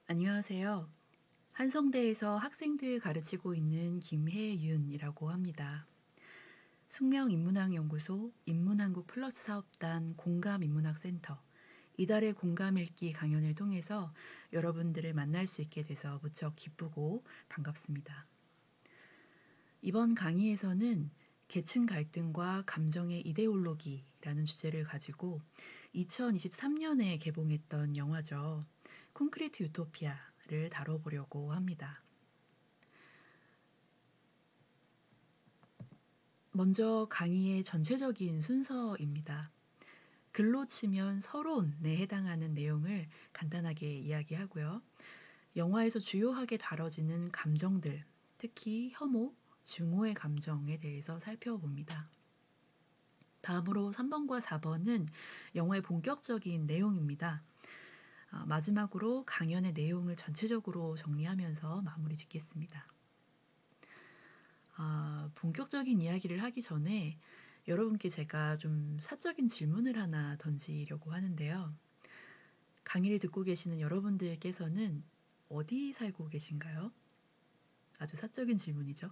안녕하세요. 한성대에서 학생들 가르치고 있는 김혜윤이라고 합니다. 숙명인문학연구소 인문한국 플러스 사업단 공감인문학센터 이달의 공감읽기 강연을 통해서 여러분들을 만날 수 있게 돼서 무척 기쁘고 반갑습니다. 이번 강의에서는 계층 갈등과 감정의 이데올로기라는 주제를 가지고 2023년에 개봉했던 영화죠. 콘크리트 유토피아를 다뤄보려고 합니다. 먼저 강의의 전체적인 순서입니다. 글로 치면 서론에 해당하는 내용을 간단하게 이야기하고요. 영화에서 주요하게 다뤄지는 감정들, 특히 혐오, 증오의 감정에 대해서 살펴봅니다. 다음으로 3번과 4번은 영화의 본격적인 내용입니다. 마지막으로 강연의 내용을 전체적으로 정리하면서 마무리 짓겠습니다. 본격적인 이야기를 하기 전에 여러분께 제가 좀 사적인 질문을 하나 던지려고 하는데요. 강의를 듣고 계시는 여러분들께서는 어디 살고 계신가요? 아주 사적인 질문이죠.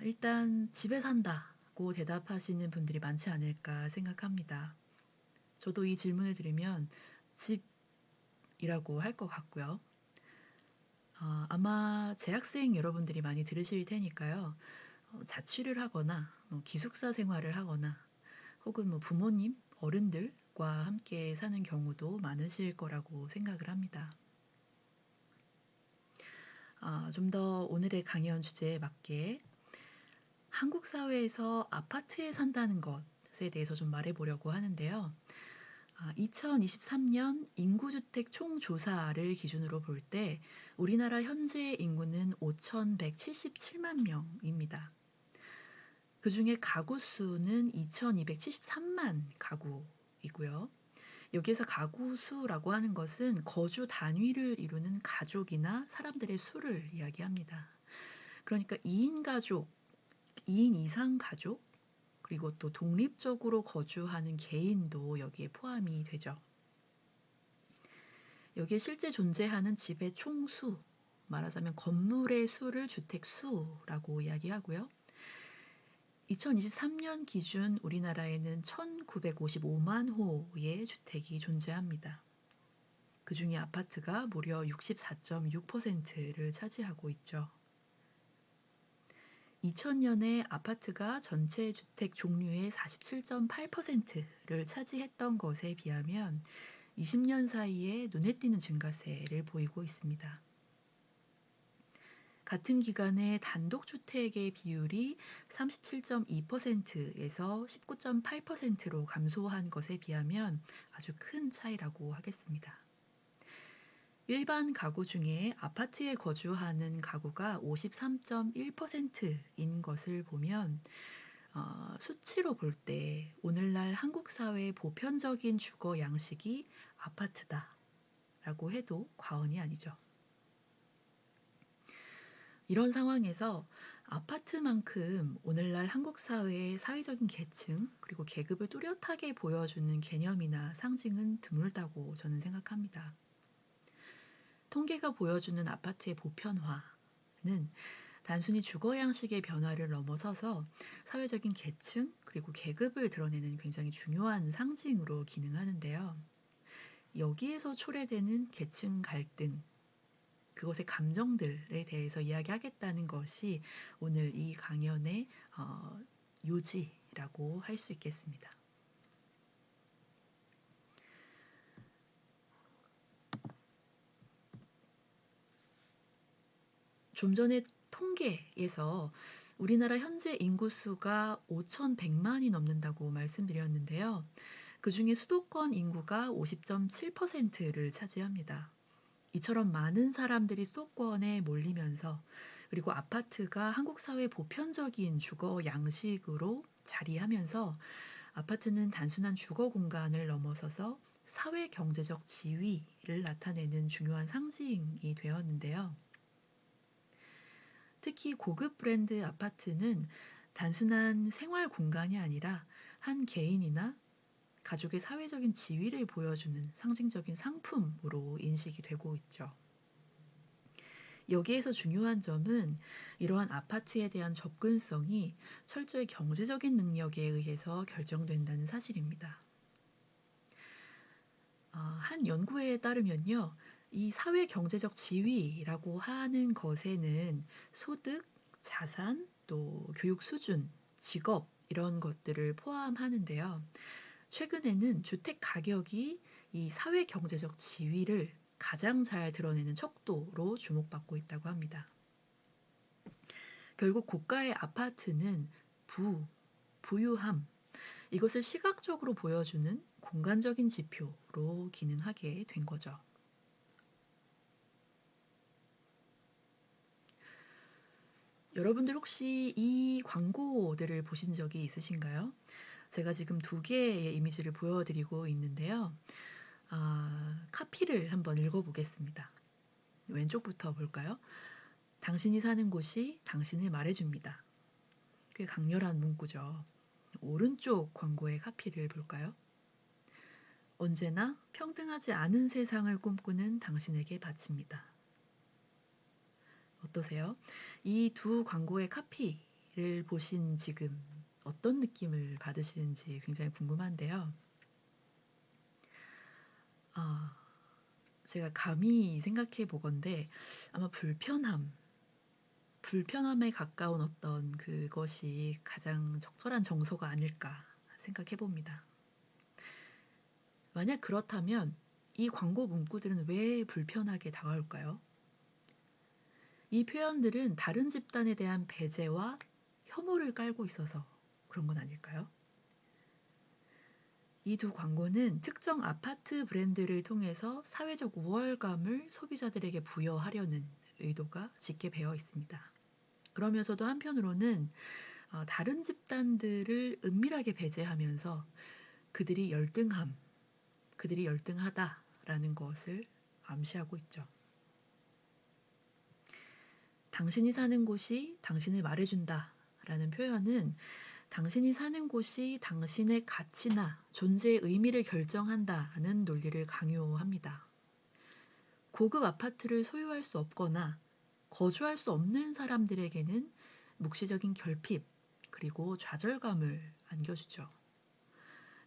일단 집에 산다고 대답하시는 분들이 많지 않을까 생각합니다. 저도 이 질문을 들으면 집이라고 할 것 같고요. 아마 재학생 여러분들이 많이 들으실 테니까요. 자취를 하거나 기숙사 생활을 하거나 혹은 부모님, 어른들과 함께 사는 경우도 많으실 거라고 생각을 합니다. 좀 더 오늘의 강연 주제에 맞게 한국 사회에서 아파트에 산다는 것에 대해서 좀 말해보려고 하는데요. 2023년 인구주택 총조사를 기준으로 볼 때 우리나라 현재 인구는 5,177만 명입니다. 그중에 가구 수는 2,273만 가구이고요. 여기에서 가구 수라고 하는 것은 거주 단위를 이루는 가족이나 사람들의 수를 이야기합니다. 그러니까 2인 가족, 2인 이상 가족, 그리고 또 독립적으로 거주하는 개인도 여기에 포함이 되죠. 여기에 실제 존재하는 집의 총수, 말하자면 건물의 수를 주택 수라고 이야기하고요. 2023년 기준 우리나라에는 1,955만 호의 주택이 존재합니다. 그 중에 아파트가 무려 64.6%를 차지하고 있죠. 2000년에 아파트가 전체 주택 종류의 47.8%를 차지했던 것에 비하면 20년 사이에 눈에 띄는 증가세를 보이고 있습니다. 같은 기간에 단독주택의 비율이 37.2%에서 19.8%로 감소한 것에 비하면 아주 큰 차이라고 하겠습니다. 일반 가구 중에 아파트에 거주하는 가구가 53.1%인 것을 보면 수치로 볼 때 오늘날 한국 사회의 보편적인 주거 양식이 아파트다라고 해도 과언이 아니죠. 이런 상황에서 아파트만큼 오늘날 한국 사회의 사회적인 계층 그리고 계급을 뚜렷하게 보여주는 개념이나 상징은 드물다고 저는 생각합니다. 통계가 보여주는 아파트의 보편화는 단순히 주거 양식의 변화를 넘어서서 사회적인 계층 그리고 계급을 드러내는 굉장히 중요한 상징으로 기능하는데요. 여기에서 초래되는 계층 갈등, 그것의 감정들에 대해서 이야기하겠다는 것이 오늘 이 강연의 요지라고 할 수 있겠습니다. 좀 전에 통계에서 우리나라 현재 인구수가 5,100만이 넘는다고 말씀드렸는데요. 그중에 수도권 인구가 50.7%를 차지합니다. 이처럼 많은 사람들이 수도권에 몰리면서 그리고 아파트가 한국 사회 보편적인 주거 양식으로 자리하면서 아파트는 단순한 주거 공간을 넘어서서 사회 경제적 지위를 나타내는 중요한 상징이 되었는데요. 특히 고급 브랜드 아파트는 단순한 생활 공간이 아니라 한 개인이나 가족의 사회적인 지위를 보여주는 상징적인 상품으로 인식이 되고 있죠. 여기에서 중요한 점은 이러한 아파트에 대한 접근성이 철저히 경제적인 능력에 의해서 결정된다는 사실입니다. 한 연구에 따르면요. 이 사회 경제적 지위라고 하는 것에는 소득, 자산, 또 교육 수준, 직업 이런 것들을 포함하는데요. 최근에는 주택 가격이 이 사회 경제적 지위를 가장 잘 드러내는 척도로 주목받고 있다고 합니다. 결국 고가의 아파트는 부유함, 이것을 시각적으로 보여주는 공간적인 지표로 기능하게 된 거죠. 여러분들 혹시 이 광고들을 보신 적이 있으신가요? 제가 지금 두 개의 이미지를 보여드리고 있는데요. 카피를 한번 읽어보겠습니다. 왼쪽부터 볼까요? 당신이 사는 곳이 당신을 말해줍니다. 꽤 강렬한 문구죠. 오른쪽 광고의 카피를 볼까요? 언제나 평등하지 않은 세상을 꿈꾸는 당신에게 바칩니다. 어떠세요? 이 두 광고의 카피를 보신 지금 어떤 느낌을 받으시는지 굉장히 궁금한데요. 아, 제가 감히 생각해 보건대 아마 불편함에 가까운 어떤 그것이 가장 적절한 정서가 아닐까 생각해 봅니다. 만약 그렇다면 이 광고 문구들은 왜 불편하게 다가올까요? 이 표현들은 다른 집단에 대한 배제와 혐오를 깔고 있어서 그런 건 아닐까요? 이 두 광고는 특정 아파트 브랜드를 통해서 사회적 우월감을 소비자들에게 부여하려는 의도가 짙게 배어 있습니다. 그러면서도 한편으로는 다른 집단들을 은밀하게 배제하면서 그들이 그들이 열등하다라는 것을 암시하고 있죠. 당신이 사는 곳이 당신을 말해준다 라는 표현은 당신이 사는 곳이 당신의 가치나 존재의 의미를 결정한다는 논리를 강요합니다. 고급 아파트를 소유할 수 없거나 거주할 수 없는 사람들에게는 묵시적인 결핍 그리고 좌절감을 안겨주죠.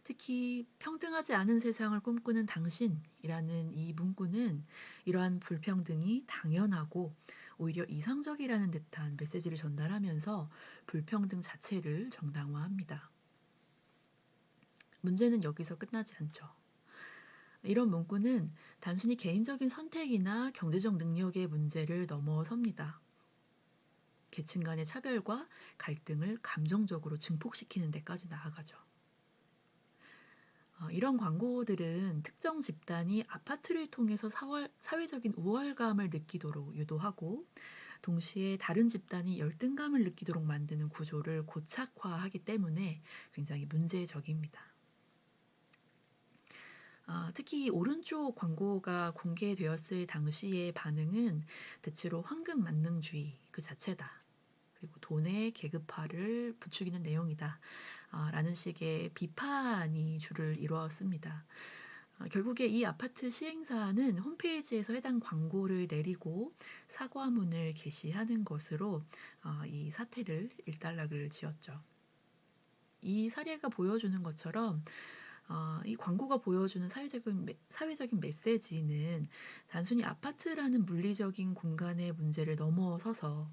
특히 평등하지 않은 세상을 꿈꾸는 당신이라는 이 문구는 이러한 불평등이 당연하고 오히려 이상적이라는 듯한 메시지를 전달하면서 불평등 자체를 정당화합니다. 문제는 여기서 끝나지 않죠. 이런 문구는 단순히 개인적인 선택이나 경제적 능력의 문제를 넘어섭니다. 계층 간의 차별과 갈등을 감정적으로 증폭시키는 데까지 나아가죠. 이런 광고들은 특정 집단이 아파트를 통해서 사회적인 우월감을 느끼도록 유도하고 동시에 다른 집단이 열등감을 느끼도록 만드는 구조를 고착화하기 때문에 굉장히 문제적입니다. 특히 오른쪽 광고가 공개되었을 당시의 반응은 대체로 황금 만능주의 그 자체다. 그리고 돈의 계급화를 부추기는 내용이다. 라는 식의 비판이 주를 이루었습니다. 결국에 이 아파트 시행사는 홈페이지에서 해당 광고를 내리고 사과문을 게시하는 것으로 이 사태를 일단락을 지었죠. 이 사례가 보여주는 것처럼 이 광고가 보여주는 사회적인 메시지는 단순히 아파트라는 물리적인 공간의 문제를 넘어서서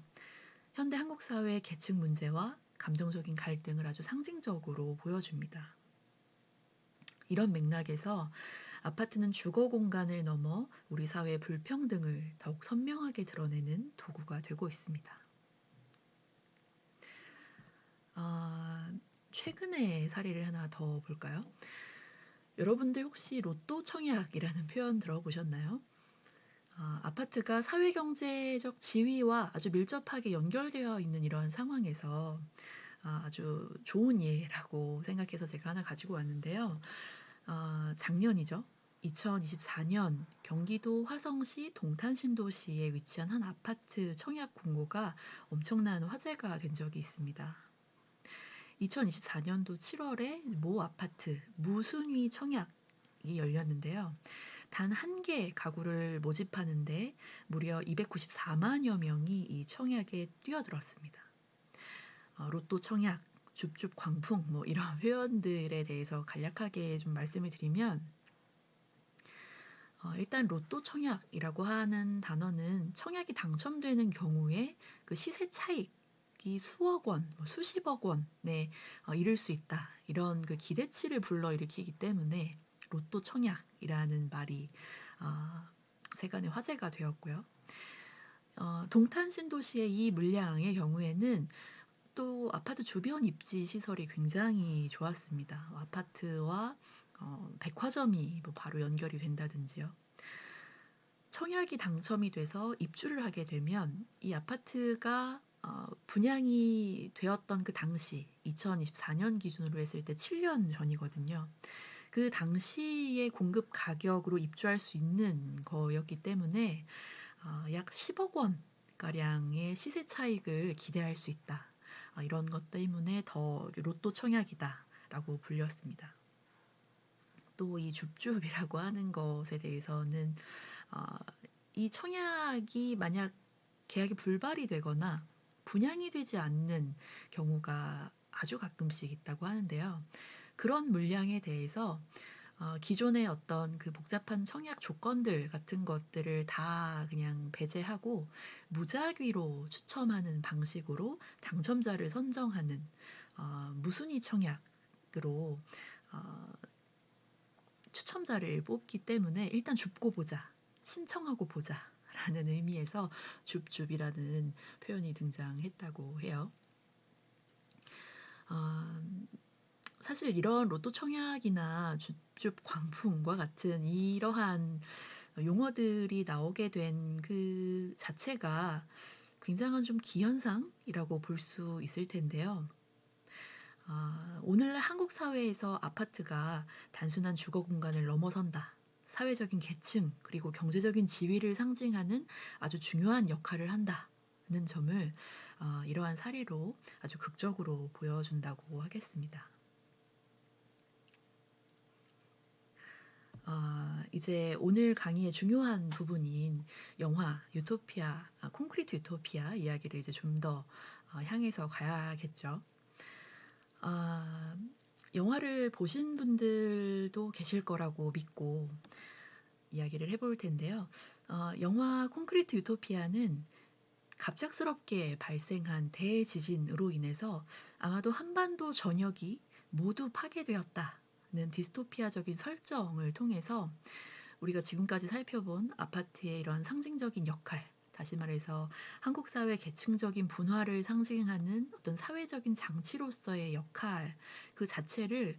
현대 한국 사회의 계층 문제와 감정적인 갈등을 아주 상징적으로 보여줍니다. 이런 맥락에서 아파트는 주거 공간을 넘어 우리 사회의 불평등을 더욱 선명하게 드러내는 도구가 되고 있습니다. 최근의 사례를 하나 더 볼까요? 여러분들 혹시 로또 청약이라는 표현 들어보셨나요? 아파트가 사회경제적 지위와 아주 밀접하게 연결되어 있는 이러한 상황에서 아주 좋은 예라고 생각해서 제가 하나 가지고 왔는데요. 작년이죠. 2024년 경기도 화성시 동탄신도시에 위치한 한 아파트 청약 공고가 엄청난 화제가 된 적이 있습니다. 2024년도 7월에 모 아파트 무순위 청약이 열렸는데요. 단 한 개 가구를 모집하는데 무려 294만여 명이 이 청약에 뛰어들었습니다. 로또 청약, 줍줍 광풍 뭐 이런 표현들에 대해서 간략하게 좀 말씀을 드리면 일단 로또 청약이라고 하는 단어는 청약이 당첨되는 경우에 그 시세 차익이 수억 원, 뭐 수십억 원에 이를 수 있다. 이런 그 기대치를 불러일으키기 때문에 로또 청약이라는 말이 어, 세간의 화제가 되었고요. 동탄 신도시의 이 물량의 경우에는 또 아파트 주변 입지 시설이 굉장히 좋았습니다. 아파트와 백화점이 뭐 바로 연결이 된다든지요. 청약이 당첨이 돼서 입주를 하게 되면 이 아파트가 분양이 되었던 그 당시 2024년 기준으로 했을 때 7년 전이거든요. 그 당시의 공급 가격으로 입주할 수 있는 거였기 때문에 약 10억 원 가량의 시세 차익을 기대할 수 있다. 이런 것 때문에 더 로또 청약이다라고 불렸습니다. 또 이 줍줍이라고 하는 것에 대해서는 이 청약이 만약 계약이 불발이 되거나 분양이 되지 않는 경우가 아주 가끔씩 있다고 하는데요. 그런 물량에 대해서 기존의 어떤 그 복잡한 청약 조건들 같은 것들을 다 그냥 배제하고 무작위로 추첨하는 방식으로 당첨자를 선정하는 무순위 청약으로 추첨자를 뽑기 때문에 일단 줍고 보자, 신청하고 보자 라는 의미에서 줍줍이라는 표현이 등장했다고 해요. 사실 이런 로또 청약이나 줍줍 광풍과 같은 이러한 용어들이 나오게 된 그 자체가 굉장한 좀 기현상이라고 볼 수 있을 텐데요. 오늘날 한국 사회에서 아파트가 단순한 주거 공간을 넘어선다. 사회적인 계층 그리고 경제적인 지위를 상징하는 아주 중요한 역할을 한다는 점을 이러한 사례로 아주 극적으로 보여준다고 하겠습니다. 이제 오늘 강의의 중요한 부분인 영화 유토피아, 콘크리트 유토피아 이야기를 이제 좀 더 향해서 가야겠죠. 영화를 보신 분들도 계실 거라고 믿고 이야기를 해볼 텐데요. 영화 콘크리트 유토피아는 갑작스럽게 발생한 대지진으로 인해서 아마도 한반도 전역이 모두 파괴되었다는 디스토피아적인 설정을 통해서 우리가 지금까지 살펴본 아파트의 이런 상징적인 역할, 다시 말해서 한국 사회 계층적인 분화를 상징하는 어떤 사회적인 장치로서의 역할 그 자체를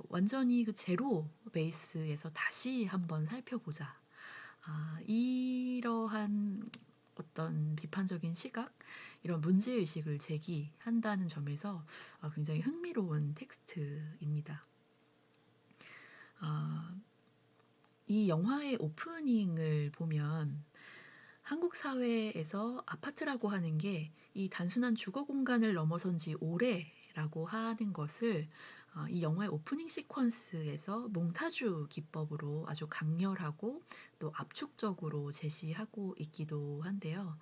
완전히 그 제로 베이스에서 다시 한번 살펴보자. 이러한 어떤 비판적인 시각, 이런 문제의식을 제기한다는 점에서 굉장히 흥미로운 텍스트입니다. 이 영화의 오프닝을 보면 한국 사회에서 아파트라고 하는 게 이 단순한 주거 공간을 넘어선 지 오래라고 하는 것을 이 영화의 오프닝 시퀀스에서 몽타주 기법으로 아주 강렬하고 또 압축적으로 제시하고 있기도 한데요.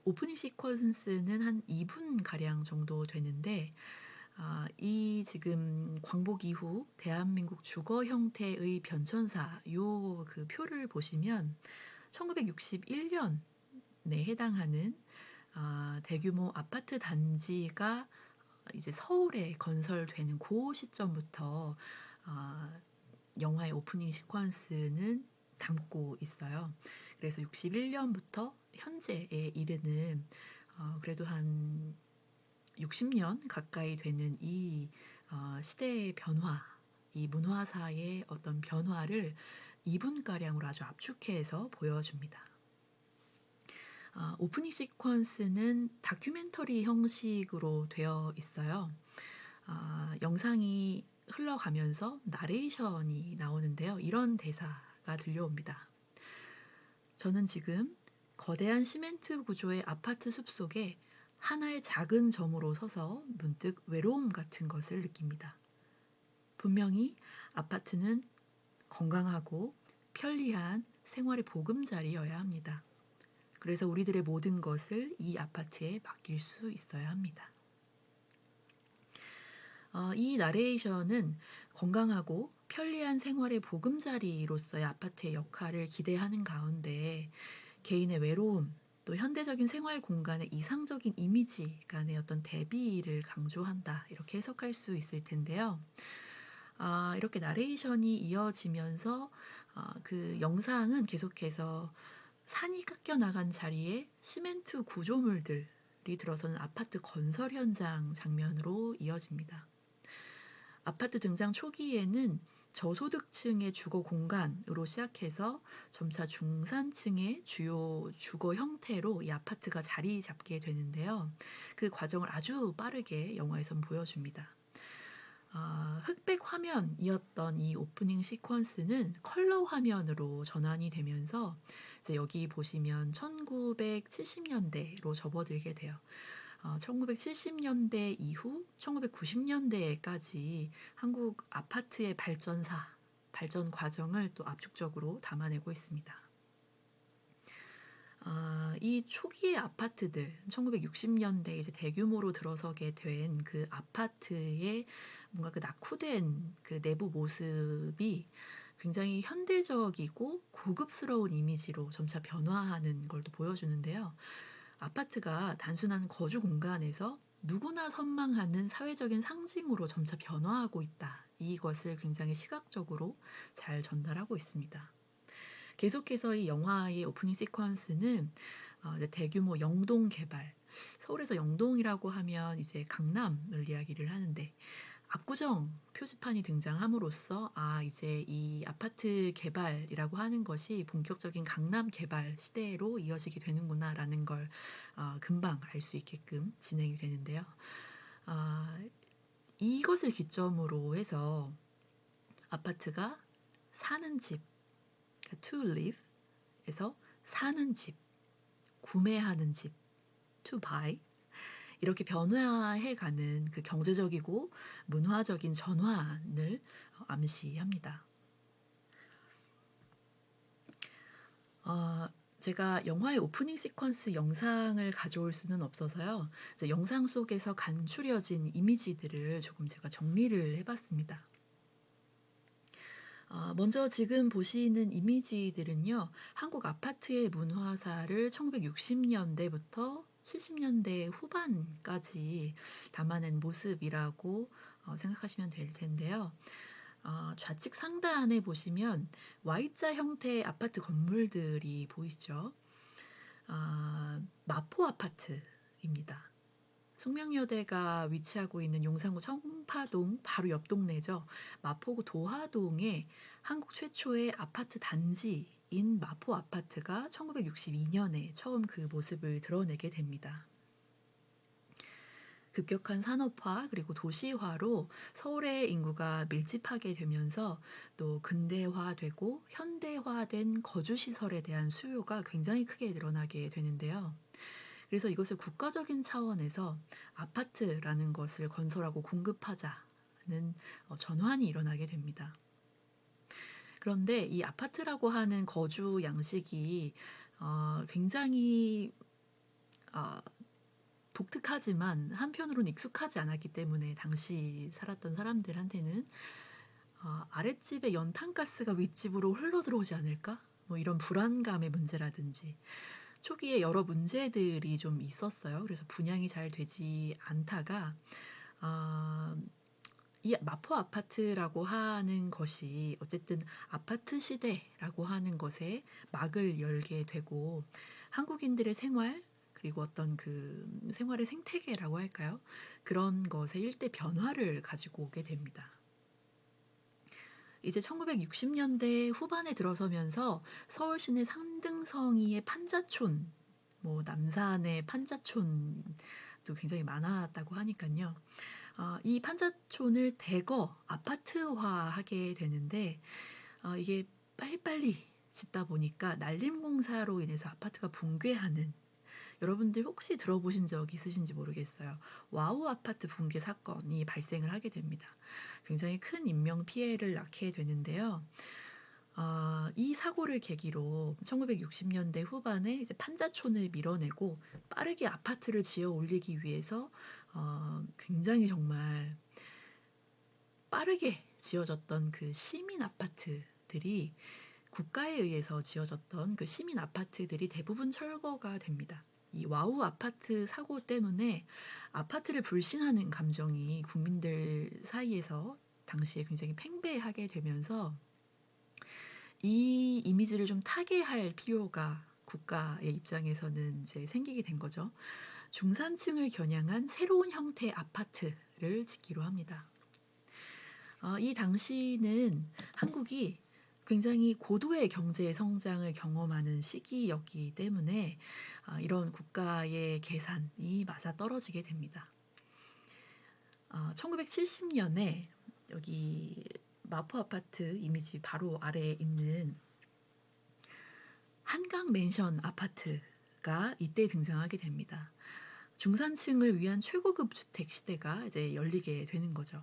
오프닝 시퀀스는 한 2분 가량 정도 되는데 이 지금 광복 이후 대한민국 주거 형태의 변천사 요 그 표를 보시면 1961년에 해당하는 대규모 아파트 단지가 이제 서울에 건설되는 그 시점부터 영화의 오프닝 시퀀스는 담고 있어요. 그래서 61년부터 현재에 이르는 그래도 한 60년 가까이 되는 이 시대의 변화, 이 문화사의 어떤 변화를 2분가량으로 아주 압축해서 보여줍니다. 오프닝 시퀀스는 다큐멘터리 형식으로 되어 있어요. 영상이 흘러가면서 나레이션이 나오는데요. 이런 대사가 들려옵니다. 저는 지금 거대한 시멘트 구조의 아파트 숲속에 하나의 작은 점으로 서서 문득 외로움 같은 것을 느낍니다. 분명히 아파트는 건강하고 편리한 생활의 보금자리여야 합니다. 그래서 우리들의 모든 것을 이 아파트에 맡길 수 있어야 합니다. 이 나레이션은 건강하고 편리한 생활의 보금자리로서의 아파트의 역할을 기대하는 가운데 개인의 외로움, 또 현대적인 생활 공간의 이상적인 이미지 간의 어떤 대비를 강조한다. 이렇게 해석할 수 있을 텐데요. 이렇게 나레이션이 이어지면서 그 영상은 계속해서 산이 깎여 나간 자리에 시멘트 구조물들이 들어서는 아파트 건설 현장 장면으로 이어집니다. 아파트 등장 초기에는 저소득층의 주거 공간으로 시작해서 점차 중산층의 주요 주거 형태로 이 아파트가 자리 잡게 되는데요. 그 과정을 아주 빠르게 영화에선 보여줍니다. 흑백 화면이었던 이 오프닝 시퀀스는 컬러 화면으로 전환이 되면서 이제 여기 보시면 1970년대로 접어들게 돼요. 1970년대 이후 1990년대까지 한국 아파트의 발전 과정을 또 압축적으로 담아내고 있습니다. 이 초기의 아파트들, 1960년대 이제 대규모로 들어서게 된 그 아파트의 뭔가 그 낙후된 그 내부 모습이 굉장히 현대적이고 고급스러운 이미지로 점차 변화하는 걸 또 보여주는데요. 아파트가 단순한 거주 공간에서 누구나 선망하는 사회적인 상징으로 점차 변화하고 있다. 이것을 굉장히 시각적으로 잘 전달하고 있습니다. 계속해서 이 영화의 오프닝 시퀀스는 대규모 영동 개발, 서울에서 영동이라고 하면 이제 강남을 이야기를 하는데 압구정 표지판이 등장함으로써 이제 이 아파트 개발이라고 하는 것이 본격적인 강남 개발 시대로 이어지게 되는구나라는 걸 금방 알 수 있게끔 진행이 되는데요. 이것을 기점으로 해서 아파트가 사는 집, 그러니까 to live에서 사는 집, 구매하는 집, to buy 이렇게 변화해가는 그 경제적이고 문화적인 전환을 암시합니다. 제가 영화의 오프닝 시퀀스 영상을 가져올 수는 없어서요. 이제 영상 속에서 간추려진 이미지들을 조금 제가 정리를 해봤습니다. 먼저 지금 보시는 이미지들은요. 한국 아파트의 문화사를 1960년대부터 70년대 후반까지 담아낸 모습이라고 생각하시면 될 텐데요. 좌측 상단에 보시면 Y자 형태의 아파트 건물들이 보이죠. 마포 아파트입니다. 숙명여대가 위치하고 있는 용산구 청파동 바로 옆 동네죠. 마포구 도화동에 한국 최초의 아파트 단지인 마포 아파트가 1962년에 처음 그 모습을 드러내게 됩니다. 급격한 산업화 그리고 도시화로 서울의 인구가 밀집하게 되면서 또 근대화되고 현대화된 거주시설에 대한 수요가 굉장히 크게 늘어나게 되는데요. 그래서 이것을 국가적인 차원에서 아파트라는 것을 건설하고 공급하자는 전환이 일어나게 됩니다. 그런데 이 아파트라고 하는 거주 양식이 굉장히 독특하지만 한편으로는 익숙하지 않았기 때문에 당시 살았던 사람들한테는 아랫집에 연탄가스가 윗집으로 흘러들어오지 않을까? 뭐 이런 불안감의 문제라든지 초기에 여러 문제들이 좀 있었어요. 그래서 분양이 잘 되지 않다가 이 마포 아파트라고 하는 것이 어쨌든 아파트 시대라고 하는 것에 막을 열게 되고 한국인들의 생활 그리고 어떤 그 생활의 생태계라고 할까요? 그런 것의 일대 변화를 가지고 오게 됩니다. 이제 1960년대 후반에 들어서면서 서울 시내 상등성이의 판자촌, 뭐 남산의 판자촌도 굉장히 많았다고 하니까요. 이 판자촌을 대거 아파트화하게 되는데 이게 빨리빨리 짓다 보니까 난림공사로 인해서 아파트가 붕괴하는 여러분들 혹시 들어보신 적 있으신지 모르겠어요. 와우 아파트 붕괴 사건이 발생을 하게 됩니다. 굉장히 큰 인명 피해를 낳게 되는데요. 이 사고를 계기로 1960년대 후반에 이제 판자촌을 밀어내고 빠르게 아파트를 지어 올리기 위해서 굉장히 정말 빠르게 지어졌던 그 시민 아파트들이 국가에 의해서 지어졌던 그 시민 아파트들이 대부분 철거가 됩니다. 이 와우 아파트 사고 때문에 아파트를 불신하는 감정이 국민들 사이에서 당시에 굉장히 팽배하게 되면서 이 이미지를 좀 타개할 필요가 국가의 입장에서는 이제 생기게 된 거죠. 중산층을 겨냥한 새로운 형태의 아파트를 짓기로 합니다. 이 당시는 한국이 굉장히 고도의 경제 성장을 경험하는 시기였기 때문에 이런 국가의 계산이 맞아떨어지게 됩니다. 1970년에 여기 마포 아파트 이미지 바로 아래에 있는 한강 맨션 아파트가 이때 등장하게 됩니다. 중산층을 위한 최고급 주택 시대가 이제 열리게 되는 거죠.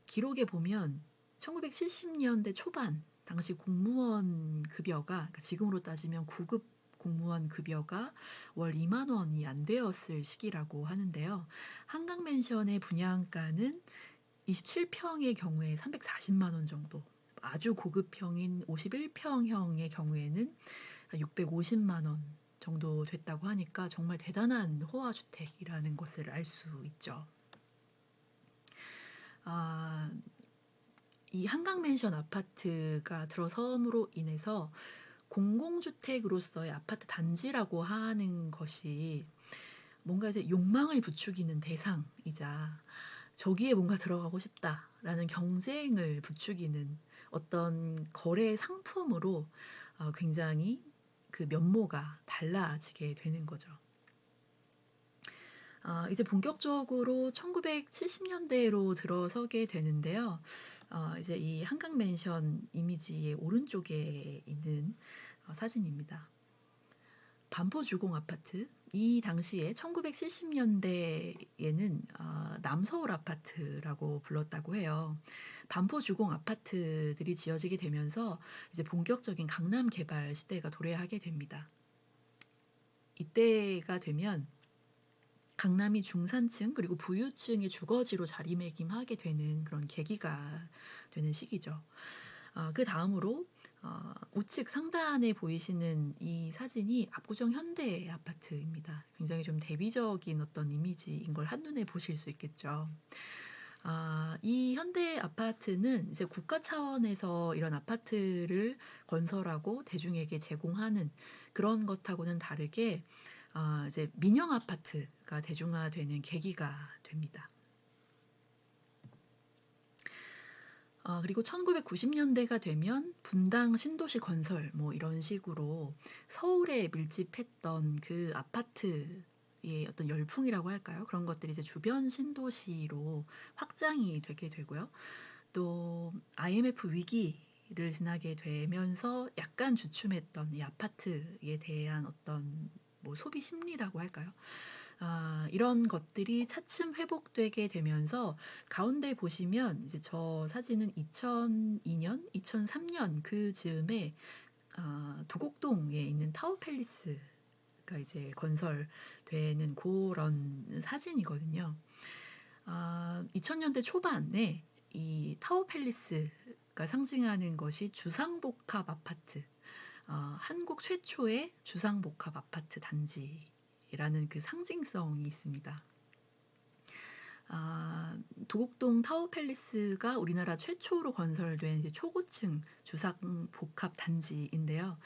기록에 보면 1970년대 초반 당시 공무원 급여가 그러니까 지금으로 따지면 9급 공무원 급여가 월 2만 원이 안 되었을 시기라고 하는데요. 한강 맨션의 분양가는 27평의 경우에 340만 원 정도, 아주 고급형인 51평형의 경우에는 650만 원 정도 됐다고 하니까 정말 대단한 호화주택이라는 것을 알 수 있죠. 이 한강맨션 아파트가 들어섬으로 인해서 공공주택으로서의 아파트 단지라고 하는 것이 뭔가 이제 욕망을 부추기는 대상이자 저기에 뭔가 들어가고 싶다라는 경쟁을 부추기는 어떤 거래 상품으로 굉장히 그 면모가 달라지게 되는 거죠. 이제 본격적으로 1970년대로 들어서게 되는데요. 이제 이 한강 맨션 이미지의 오른쪽에 있는 사진입니다. 반포 주공 아파트. 이 당시에 1970년대에는 남서울 아파트라고 불렀다고 해요. 반포 주공 아파트들이 지어지게 되면서 이제 본격적인 강남 개발 시대가 도래하게 됩니다. 이때가 되면 강남이 중산층 그리고 부유층의 주거지로 자리매김하게 되는 그런 계기가 되는 시기죠. 그 다음으로 우측 상단에 보이시는 이 사진이 압구정 현대 아파트입니다. 굉장히 좀 대비적인 어떤 이미지인 걸 한눈에 보실 수 있겠죠. 이 현대 아파트는 이제 국가 차원에서 이런 아파트를 건설하고 대중에게 제공하는 그런 것하고는 다르게 이제 민영 아파트가 대중화되는 계기가 됩니다. 그리고 1990년대가 되면 분당 신도시 건설 뭐 이런 식으로 서울에 밀집했던 그 아파트의 어떤 열풍이라고 할까요? 그런 것들이 이제 주변 신도시로 확장이 되게 되고요. 또 IMF 위기를 지나게 되면서 약간 주춤했던 이 아파트에 대한 어떤 뭐 소비 심리라고 할까요? 이런 것들이 차츰 회복되게 되면서 가운데 보시면 이제 저 사진은 2002년, 2003년 그 즈음에 도곡동에 있는 타워 팰리스가 이제 건설되는 그런 사진이거든요. 2000년대 초반에 이 타워 팰리스가 상징하는 것이 주상복합 아파트, 한국 최초의 주상복합 아파트 단지라는 그 상징성이 있습니다. 도곡동 타워 팰리스가 우리나라 최초로 건설된 이제 초고층 주상복합 단지인데요.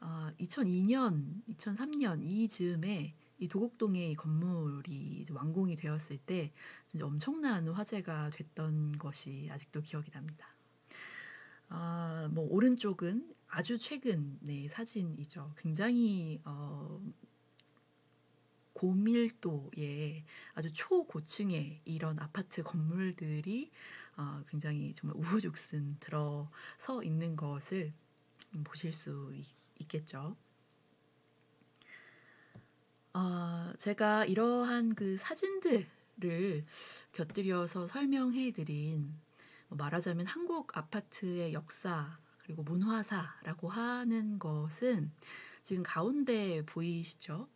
2002년, 2003년 이 즈음에 이 도곡동의 이 건물이 이제 완공이 되었을 때 진짜 엄청난 화제가 됐던 것이 아직도 기억이 납니다. 뭐 오른쪽은 아주 최근의 사진이죠. 굉장히 고밀도의 아주 초고층의 이런 아파트 건물들이 굉장히 정말 우후죽순 들어서 있는 것을 보실 수 있겠죠. 제가 이러한 그 사진들을 곁들여서 설명해 드린 말하자면 한국 아파트의 역사 그리고 문화사라고 하는 것은 지금 가운데 보이시죠?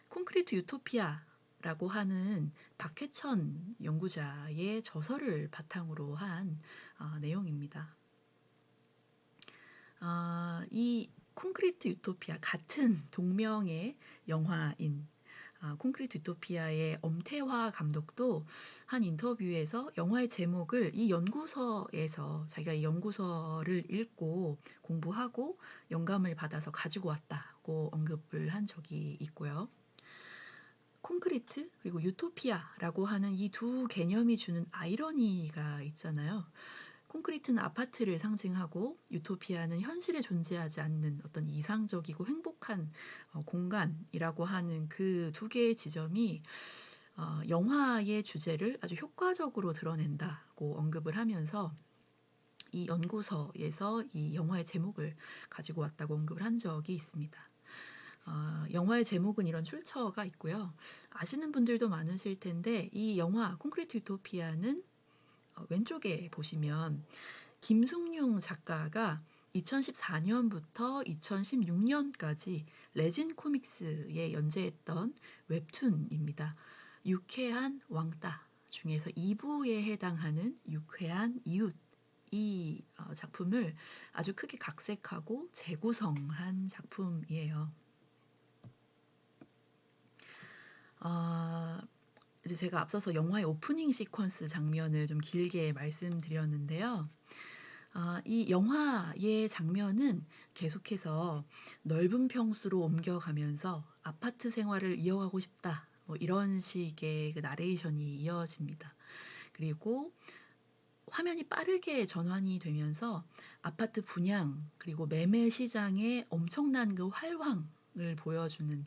콘크리트 유토피아라고 하는 박해천 연구자의 저서를 바탕으로 한 내용입니다. 이 콘크리트 유토피아 같은 동명의 영화인 콘크리트 유토피아의 엄태화 감독도 한 인터뷰에서 영화의 제목을 이 연구서에서 자기가 이 연구서를 읽고 공부하고 영감을 받아서 가지고 왔다고 언급을 한 적이 있고요. 콘크리트 그리고 유토피아라고 하는 이 두 개념이 주는 아이러니가 있잖아요. 콘크리트는 아파트를 상징하고 유토피아는 현실에 존재하지 않는 어떤 이상적이고 행복한 공간이라고 하는 그 두 개의 지점이 영화의 주제를 아주 효과적으로 드러낸다고 언급을 하면서 이 연구서에서 이 영화의 제목을 가지고 왔다고 언급을 한 적이 있습니다. 영화의 제목은 이런 출처가 있고요. 아시는 분들도 많으실 텐데 이 영화 콘크리트 유토피아는 왼쪽에 보시면 김숙룡 작가가 2014년부터 2016년까지 레진 코믹스에 연재했던 웹툰입니다. 유쾌한 왕따 중에서 2부에 해당하는 유쾌한 이웃 이 작품을 아주 크게 각색하고 재구성한 작품이에요. 이제 제가 앞서서 영화의 오프닝 시퀀스 장면을 좀 길게 말씀드렸는데요. 이 영화의 장면은 계속해서 넓은 평수로 옮겨가면서 아파트 생활을 이어가고 싶다. 이런 식의 그 나레이션이 이어집니다. 그리고 화면이 빠르게 전환이 되면서 아파트 분양 그리고 매매 시장의 엄청난 그 활황을 보여주는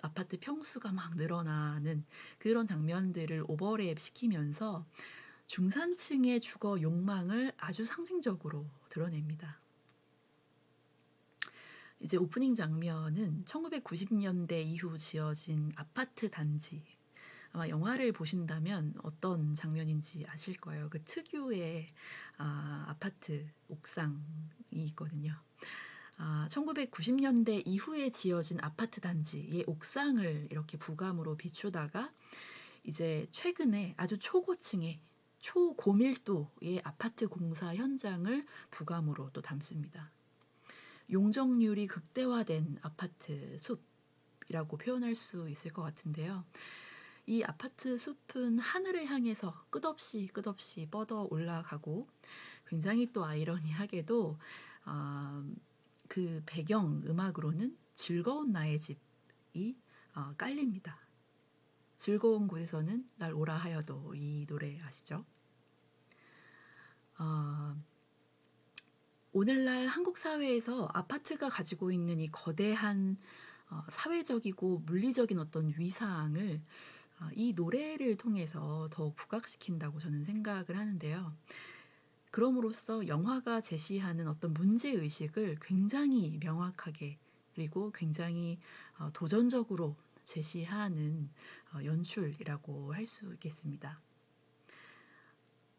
아파트 평수가 막 늘어나는 그런 장면들을 오버랩 시키면서 중산층의 주거 욕망을 아주 상징적으로 드러냅니다. 이제 오프닝 장면은 1990년대 이후 지어진 아파트 단지. 아마 영화를 보신다면 어떤 장면인지 아실 거예요. 그 특유의 아파트 옥상이 있거든요. 1990년대 이후에 지어진 아파트 단지의 옥상을 이렇게 부감으로 비추다가 이제 최근에 아주 초고층의 초고밀도의 아파트 공사 현장을 부감으로 또 담습니다. 용적률이 극대화된 아파트 숲이라고 표현할 수 있을 것 같은데요. 이 아파트 숲은 하늘을 향해서 끝없이 뻗어 올라가고 굉장히 또 아이러니하게도 그 배경 음악으로는 즐거운 나의 집이 깔립니다. 즐거운 곳에서는 날 오라 하여도 이 노래 아시죠? 오늘날 한국 사회에서 아파트가 가지고 있는 이 거대한 사회적이고 물리적인 어떤 위상을 이 노래를 통해서 더욱 부각시킨다고 저는 생각을 하는데요. 그럼으로써 영화가 제시하는 어떤 문제의식을 굉장히 명확하게 그리고 굉장히 도전적으로 제시하는 연출이라고 할 수 있겠습니다.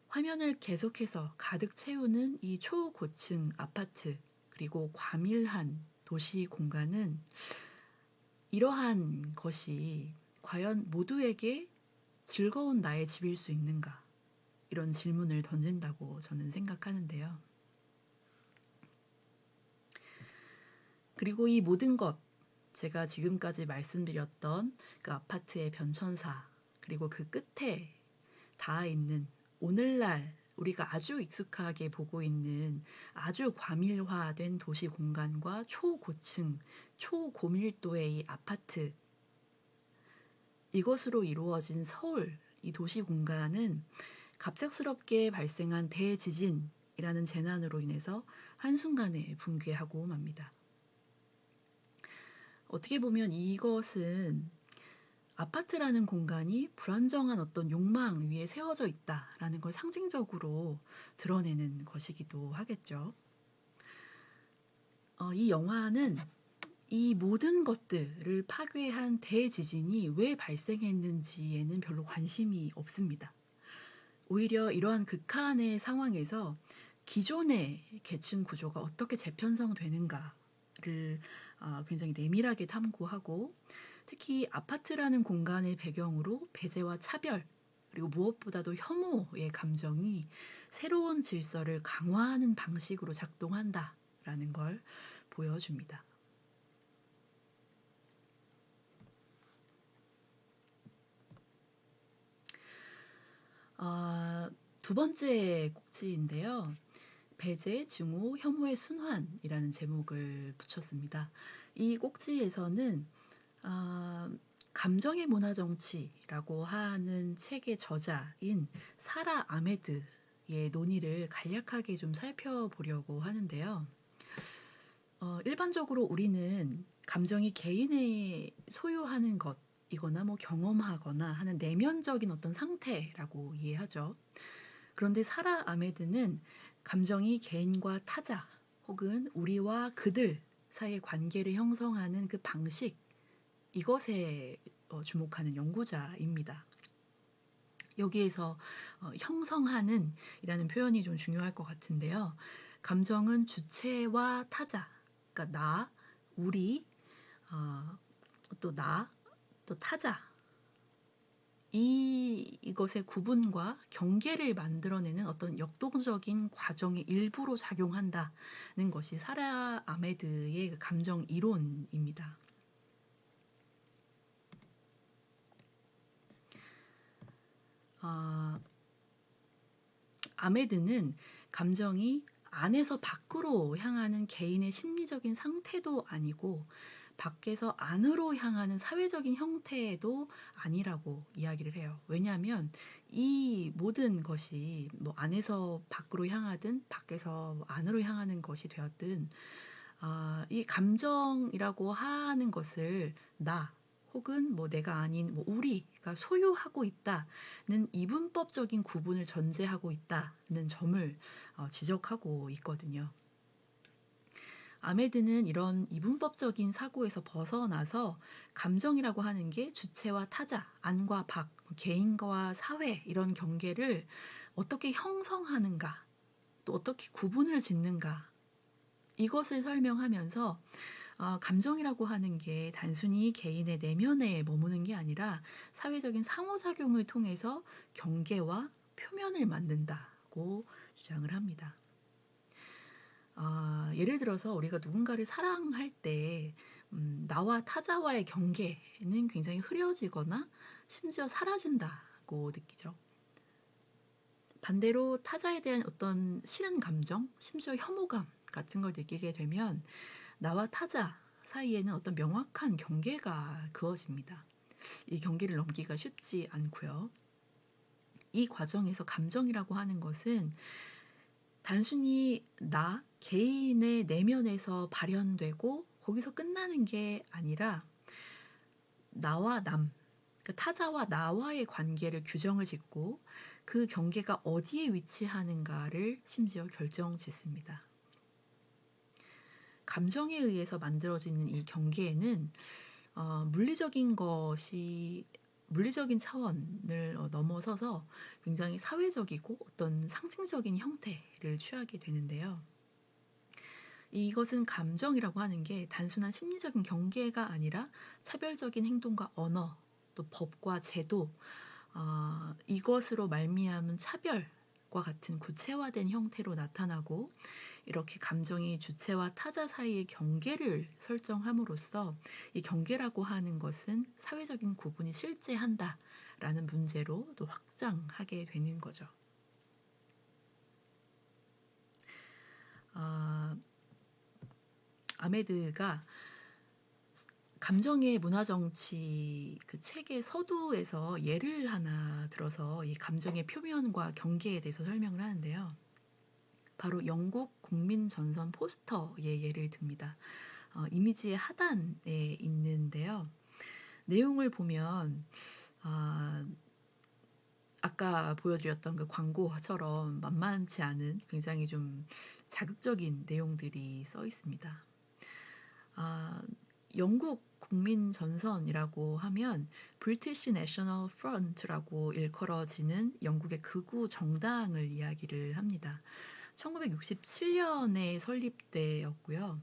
화면을 계속해서 가득 채우는 이 초고층 아파트 그리고 과밀한 도시 공간은 이러한 것이 과연 모두에게 즐거운 나의 집일 수 있는가? 이런 질문을 던진다고 저는 생각하는데요. 그리고 이 모든 것, 제가 지금까지 말씀드렸던 그 아파트의 변천사, 그리고 그 끝에 닿아 있는 오늘날 우리가 아주 익숙하게 보고 있는 아주 과밀화된 도시 공간과 초고층, 초고밀도의 이 아파트, 이것으로 이루어진 서울, 이 도시 공간은 갑작스럽게 발생한 대지진이라는 재난으로 인해서 한순간에 붕괴하고 맙니다. 어떻게 보면 이것은 아파트라는 공간이 불안정한 어떤 욕망 위에 세워져 있다라는 걸 상징적으로 드러내는 것이기도 하겠죠. 이 영화는 이 모든 것들을 파괴한 대지진이 왜 발생했는지에는 별로 관심이 없습니다. 오히려 이러한 극한의 상황에서 기존의 계층 구조가 어떻게 재편성되는가를 굉장히 내밀하게 탐구하고, 특히 아파트라는 공간을 배경으로 배제와 차별, 그리고 무엇보다도 혐오의 감정이 새로운 질서를 강화하는 방식으로 작동한다라는 걸 보여줍니다. 두 번째 꼭지인데요. 배제, 증오, 혐오의 순환이라는 제목을 붙였습니다. 이 꼭지에서는 감정의 문화 정치라고 하는 책의 저자인 사라 아메드의 논의를 간략하게 좀 살펴보려고 하는데요. 일반적으로 우리는 감정이 개인의 소유하는 것이거나 뭐 경험하거나 하는 내면적인 어떤 상태라고 이해하죠. 그런데 사라 아메드는 감정이 개인과 타자 혹은 우리와 그들 사이의 관계를 형성하는 그 방식, 이것에 주목하는 연구자입니다. 여기에서 형성하는 이라는 표현이 좀 중요할 것 같은데요. 감정은 주체와 타자, 그러니까 나, 우리, 또 나, 또 타자, 이것의 구분과 경계를 만들어내는 어떤 역동적인 과정의 일부로 작용한다는 것이 사라 아메드의 감정 이론입니다. 아메드는 감정이 안에서 밖으로 향하는 개인의 심리적인 상태도 아니고 밖에서 안으로 향하는 사회적인 형태도 아니라고 이야기를 해요. 왜냐하면 이 모든 것이 뭐 안에서 밖으로 향하든 밖에서 뭐 안으로 향하는 것이 되었든 이 감정이라고 하는 것을 나 혹은 뭐 내가 아닌 뭐 우리가 소유하고 있다는 이분법적인 구분을 전제하고 있다는 점을 지적하고 있거든요. 아메드는 이런 이분법적인 사고에서 벗어나서 감정이라고 하는 게 주체와 타자, 안과 밖, 개인과 사회 이런 경계를 어떻게 형성하는가, 또 어떻게 구분을 짓는가, 이것을 설명하면서 감정이라고 하는 게 단순히 개인의 내면에 머무는 게 아니라 사회적인 상호작용을 통해서 경계와 표면을 만든다고 주장을 합니다. 예를 들어서 우리가 누군가를 사랑할 때 나와 타자와의 경계는 굉장히 흐려지거나 심지어 사라진다고 느끼죠. 반대로 타자에 대한 어떤 싫은 감정, 심지어 혐오감 같은 걸 느끼게 되면 나와 타자 사이에는 어떤 명확한 경계가 그어집니다. 이 경계를 넘기가 쉽지 않고요. 이 과정에서 감정이라고 하는 것은 단순히 나, 개인의 내면에서 발현되고 거기서 끝나는 게 아니라 나와 남, 그러니까 타자와 나와의 관계를 규정을 짓고 그 경계가 어디에 위치하는가를 심지어 결정짓습니다. 감정에 의해서 만들어지는 이 경계에는 물리적인 차원을 넘어서서 굉장히 사회적이고 어떤 상징적인 형태를 취하게 되는데요. 이것은 감정이라고 하는 게 단순한 심리적인 경계가 아니라 차별적인 행동과 언어, 또 법과 제도, 이것으로 말미암은 차별과 같은 구체화된 형태로 나타나고, 이렇게 감정이 주체와 타자 사이의 경계를 설정함으로써 이 경계라고 하는 것은 사회적인 구분이 실제한다라는 문제로 또 확장하게 되는 거죠. 아메드가 감정의 문화정치 그 책의 서두에서 예를 하나 들어서 이 감정의 표면과 경계에 대해서 설명을 하는데요. 바로 영국 국민전선 포스터의 예를 듭니다. 이미지의 하단에 있는데요. 내용을 보면 아까 보여드렸던 그 광고처럼 만만치 않은 굉장히 좀 자극적인 내용들이 써 있습니다. 영국 국민 전선이라고 하면 British National Front라고 일컬어지는 영국의 극우 정당을 이야기를 합니다. 1967년에 설립되었고요.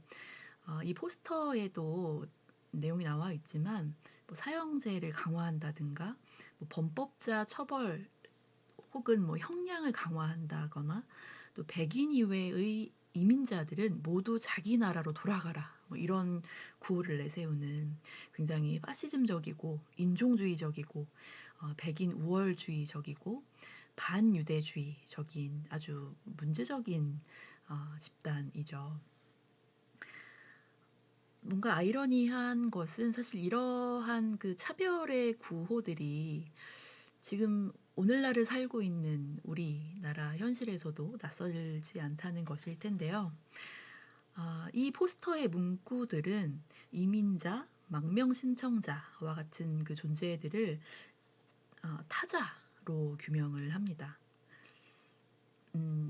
이 포스터에도 내용이 나와 있지만 뭐 사형제를 강화한다든가 뭐 범법자 처벌 혹은 뭐 형량을 강화한다거나 또 백인 이외의 이민자들은 모두 자기 나라로 돌아가라 뭐 이런 구호를 내세우는 굉장히 파시즘적이고 인종주의적이고 백인 우월주의적이고 반유대주의적인 아주 문제적인 집단이죠. 뭔가 아이러니한 것은 사실 이러한 그 차별의 구호들이 지금 오늘날을 살고 있는 우리나라 현실에서도 낯설지 않다는 것일 텐데요. 이 포스터의 문구들은 이민자, 망명 신청자와 같은 그 존재들을 타자로 규명을 합니다.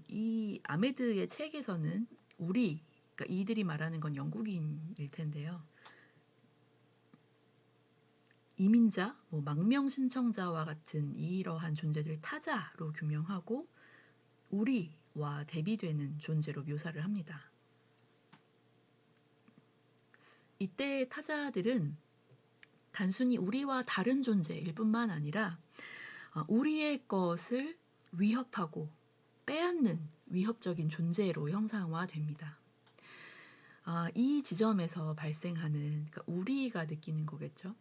이 아메드의 책에서는 우리, 그러니까 이들이 말하는 건 영국인일 텐데요. 이민자, 뭐 망명 신청자와 같은 이러한 존재들을 타자로 규명하고 우리와 대비되는 존재로 묘사를 합니다. 이때의 타자들은 단순히 우리와 다른 존재일 뿐만 아니라 우리의 것을 위협하고 빼앗는 위협적인 존재로 형상화됩니다. 이 지점에서 발생하는, 그러니까 우리가 느끼는 거겠죠.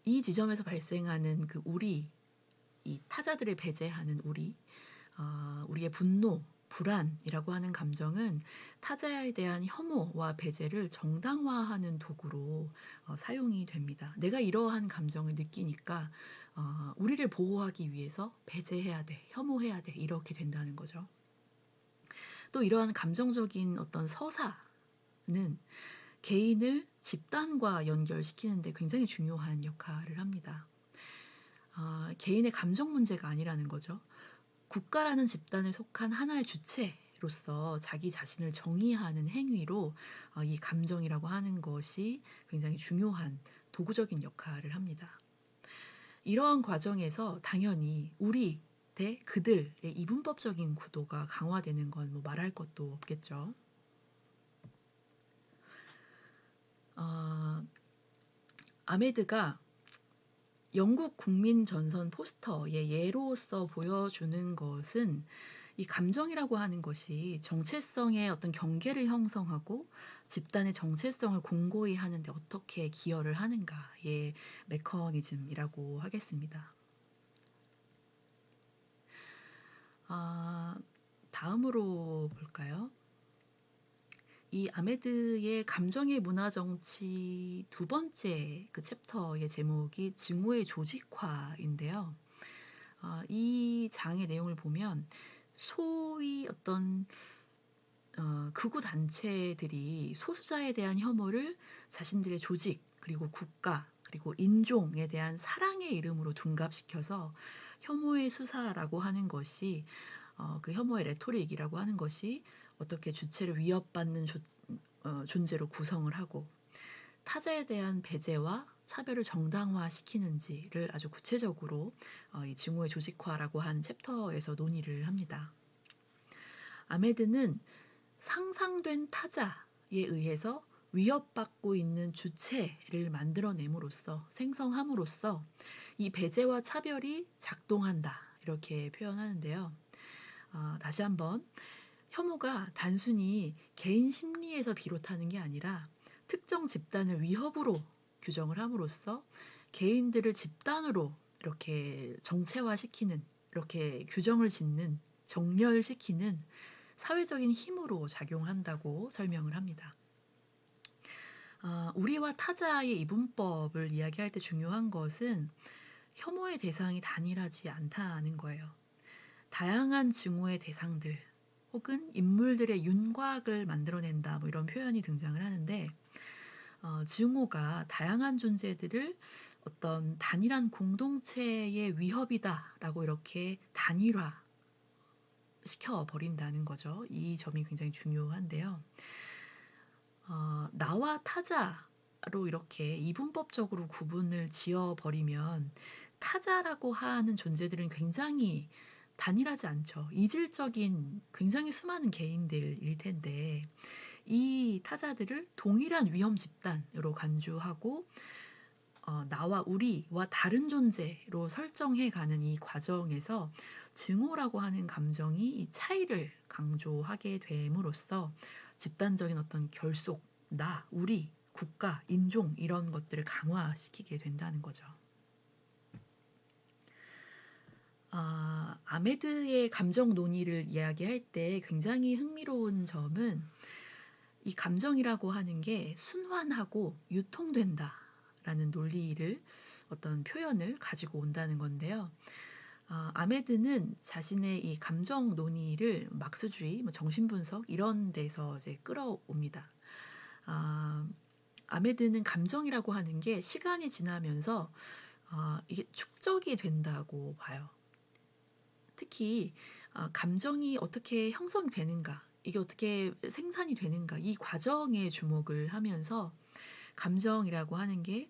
이 지점에서 발생하는 그 우리, 이 타자들을 배제하는 우리의 분노, 불안이라고 하는 감정은 타자에 대한 혐오와 배제를 정당화하는 도구로 사용이 됩니다. 내가 이러한 감정을 느끼니까 우리를 보호하기 위해서 배제해야 돼, 혐오해야 돼, 이렇게 된다는 거죠. 또 이러한 감정적인 어떤 서사는 개인을 집단과 연결시키는데 굉장히 중요한 역할을 합니다. 개인의 감정 문제가 아니라는 거죠. 국가라는 집단에 속한 하나의 주체로서 자기 자신을 정의하는 행위로 이 감정이라고 하는 것이 굉장히 중요한 도구적인 역할을 합니다. 이러한 과정에서 당연히 우리 대 그들의 이분법적인 구도가 강화되는 건 뭐 말할 것도 없겠죠. 아메드가 영국 국민 전선 포스터의 예로서 보여주는 것은 이 감정이라고 하는 것이 정체성의 어떤 경계를 형성하고 집단의 정체성을 공고히 하는데 어떻게 기여를 하는가의 메커니즘이라고 하겠습니다. 다음으로 볼까요? 이 아메드의 감정의 문화 정치 두 번째 그 챕터의 제목이 증오의 조직화인데요. 이 장의 내용을 보면 소위 어떤 극우 단체들이 소수자에 대한 혐오를 자신들의 조직 그리고 국가 그리고 인종에 대한 사랑의 이름으로 둔갑시켜서 혐오의 수사라고 하는 것이 그 혐오의 레토릭이라고 하는 것이 어떻게 주체를 위협받는 존재로 구성을 하고 타자에 대한 배제와 차별을 정당화시키는지를 아주 구체적으로 이 증오의 조직화라고 한 챕터에서 논의를 합니다. 아메드는 상상된 타자에 의해서 위협받고 있는 주체를 만들어냄으로써 생성함으로써 이 배제와 차별이 작동한다 이렇게 표현하는데요. 다시 한번 혐오가 단순히 개인 심리에서 비롯하는 게 아니라 특정 집단을 위협으로 규정을 함으로써 개인들을 집단으로 이렇게 정체화시키는 이렇게 규정을 짓는 정렬시키는 사회적인 힘으로 작용한다고 설명을 합니다. 우리와 타자의 이분법을 이야기할 때 중요한 것은 혐오의 대상이 단일하지 않다는 거예요. 다양한 증오의 대상들 혹은 인물들의 윤곽을 만들어낸다 뭐 이런 표현이 등장을 하는데 증오가 다양한 존재들을 어떤 단일한 공동체의 위협이다라고 이렇게 단일화 시켜버린다는 거죠. 이 점이 굉장히 중요한데요. 나와 타자로 이렇게 이분법적으로 구분을 지어 버리면 타자라고 하는 존재들은 굉장히 단일하지 않죠. 이질적인 굉장히 수많은 개인들일 텐데 이 타자들을 동일한 위험 집단으로 간주하고 나와 우리와 다른 존재로 설정해 가는 이 과정에서 증오라고 하는 감정이 이 차이를 강조하게 됨으로써 집단적인 어떤 결속, 나, 우리, 국가, 인종 이런 것들을 강화시키게 된다는 거죠. 아메드의 감정 논의를 이야기할 때 굉장히 흥미로운 점은 이 감정이라고 하는 게 순환하고 유통된다라는 논리를 어떤 표현을 가지고 온다는 건데요. 아메드는 자신의 이 감정 논의를 막스주의, 뭐 정신분석 이런 데서 이제 끌어옵니다. 아, 아메드는 감정이라고 하는 게 시간이 지나면서 이게 축적이 된다고 봐요. 특히 감정이 어떻게 형성되는가, 이게 어떻게 생산이 되는가, 이 과정에 주목을 하면서 감정이라고 하는 게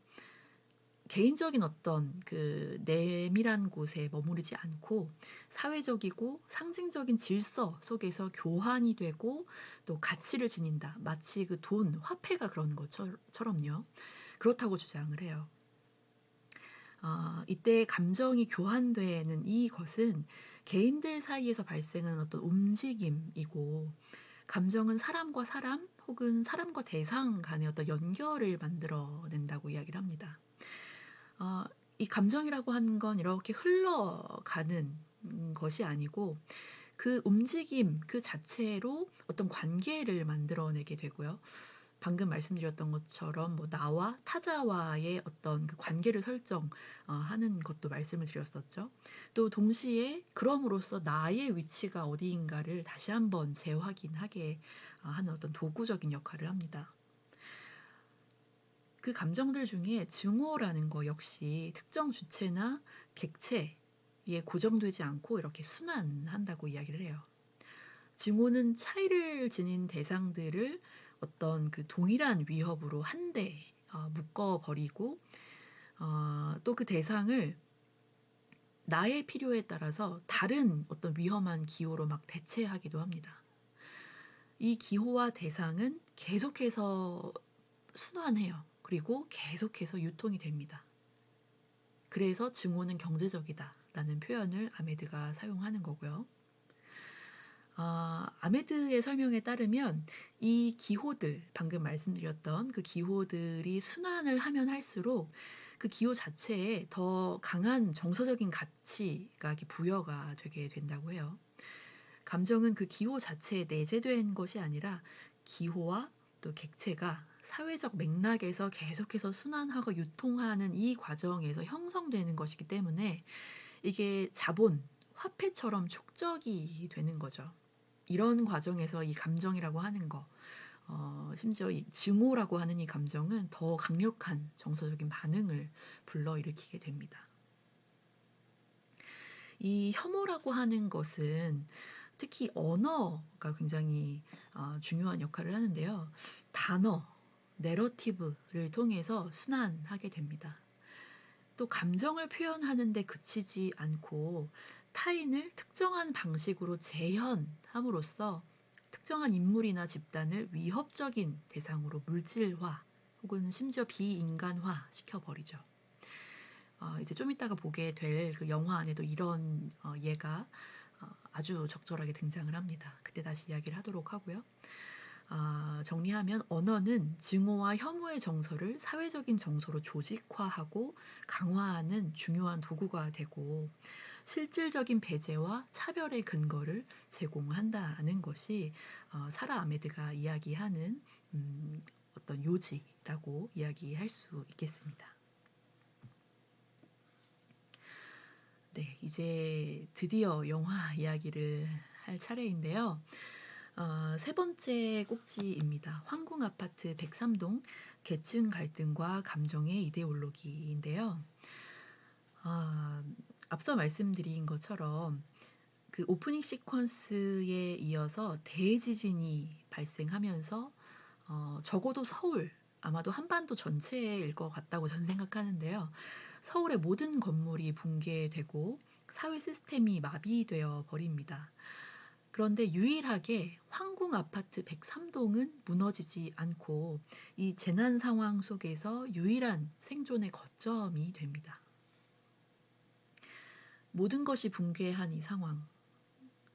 개인적인 어떤 그 내밀한 곳에 머무르지 않고 사회적이고 상징적인 질서 속에서 교환이 되고 또 가치를 지닌다. 마치 그 돈, 화폐가 그런 것처럼요. 그렇다고 주장을 해요. 이때 감정이 교환되는 이것은 개인들 사이에서 발생하는 어떤 움직임이고 감정은 사람과 사람 혹은 사람과 대상 간의 어떤 연결을 만들어낸다고 이야기를 합니다. 이 감정이라고 하는 건 이렇게 흘러가는 것이 아니고 그 움직임 그 자체로 어떤 관계를 만들어내게 되고요. 방금 말씀드렸던 것처럼 뭐 나와 타자와의 어떤 그 관계를 설정하는 것도 말씀을 드렸었죠. 또 동시에 그럼으로써 나의 위치가 어디인가를 다시 한번 재확인하게 하는 어떤 도구적인 역할을 합니다. 그 감정들 중에 증오라는 거 역시 특정 주체나 객체에 고정되지 않고 이렇게 순환한다고 이야기를 해요. 증오는 차이를 지닌 대상들을 어떤 그 동일한 위협으로 한데 묶어버리고 또 그 대상을 나의 필요에 따라서 다른 어떤 위험한 기호로 막 대체하기도 합니다. 이 기호와 대상은 계속해서 순환해요. 그리고 계속해서 유통이 됩니다. 그래서 증오는 경제적이다라는 표현을 아메드가 사용하는 거고요. 아메드의 설명에 따르면 이 기호들, 방금 말씀드렸던 그 기호들이 순환을 하면 할수록 그 기호 자체에 더 강한 정서적인 가치가 부여가 되게 된다고 해요. 감정은 그 기호 자체에 내재된 것이 아니라 기호와 또 객체가 사회적 맥락에서 계속해서 순환하고 유통하는 이 과정에서 형성되는 것이기 때문에 이게 자본, 화폐처럼 축적이 되는 거죠. 이런 과정에서 이 감정이라고 하는 거, 심지어 이 증오라고 하는 이 감정은 더 강력한 정서적인 반응을 불러일으키게 됩니다. 이 혐오라고 하는 것은 특히 언어가 굉장히 중요한 역할을 하는데요. 단어, 내러티브를 통해서 순환하게 됩니다. 또 감정을 표현하는 데 그치지 않고 타인을 특정한 방식으로 재현함으로써 특정한 인물이나 집단을 위협적인 대상으로 물질화 혹은 심지어 비인간화 시켜버리죠. 이제 좀 이따가 보게 될 그 영화 안에도 이런 예가 아주 적절하게 등장을 합니다. 그때 다시 이야기를 하도록 하고요. 정리하면 언어는 증오와 혐오의 정서를 사회적인 정서로 조직화하고 강화하는 중요한 도구가 되고 실질적인 배제와 차별의 근거를 제공한다는 것이 사라 아메드가 이야기하는 어떤 요지라고 이야기할 수 있겠습니다. 네, 이제 드디어 영화 이야기를 할 차례인데요. 세 번째 꼭지입니다. 황궁아파트 103동 계층 갈등과 감정의 이데올로기인데요. 앞서 말씀드린 것처럼 그 오프닝 시퀀스에 이어서 대지진이 발생하면서 적어도 서울, 아마도 한반도 전체일 것 같다고 저는 생각하는데요. 서울의 모든 건물이 붕괴되고 사회 시스템이 마비되어 버립니다. 그런데 유일하게 황궁 아파트 103동은 무너지지 않고 이 재난 상황 속에서 유일한 생존의 거점이 됩니다. 모든 것이 붕괴한 이 상황,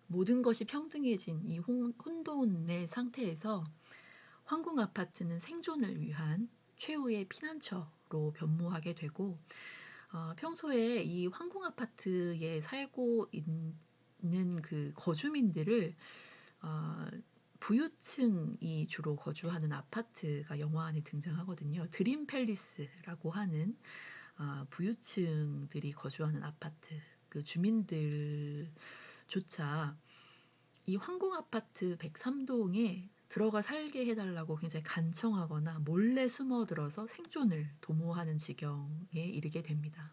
모든 것이 평등해진 이 혼돈의 상태에서 황궁 아파트는 생존을 위한 최후의 피난처로 변모하게 되고, 평소에 이 황궁 아파트에 살고 있는 그 거주민들을 부유층이 주로 거주하는 아파트가 영화 안에 등장하거든요. 드림 팰리스라고 하는 부유층들이 거주하는 아파트, 그 주민들조차 이 황궁 아파트 103동에 들어가 살게 해달라고 굉장히 간청하거나 몰래 숨어들어서 생존을 도모하는 지경에 이르게 됩니다.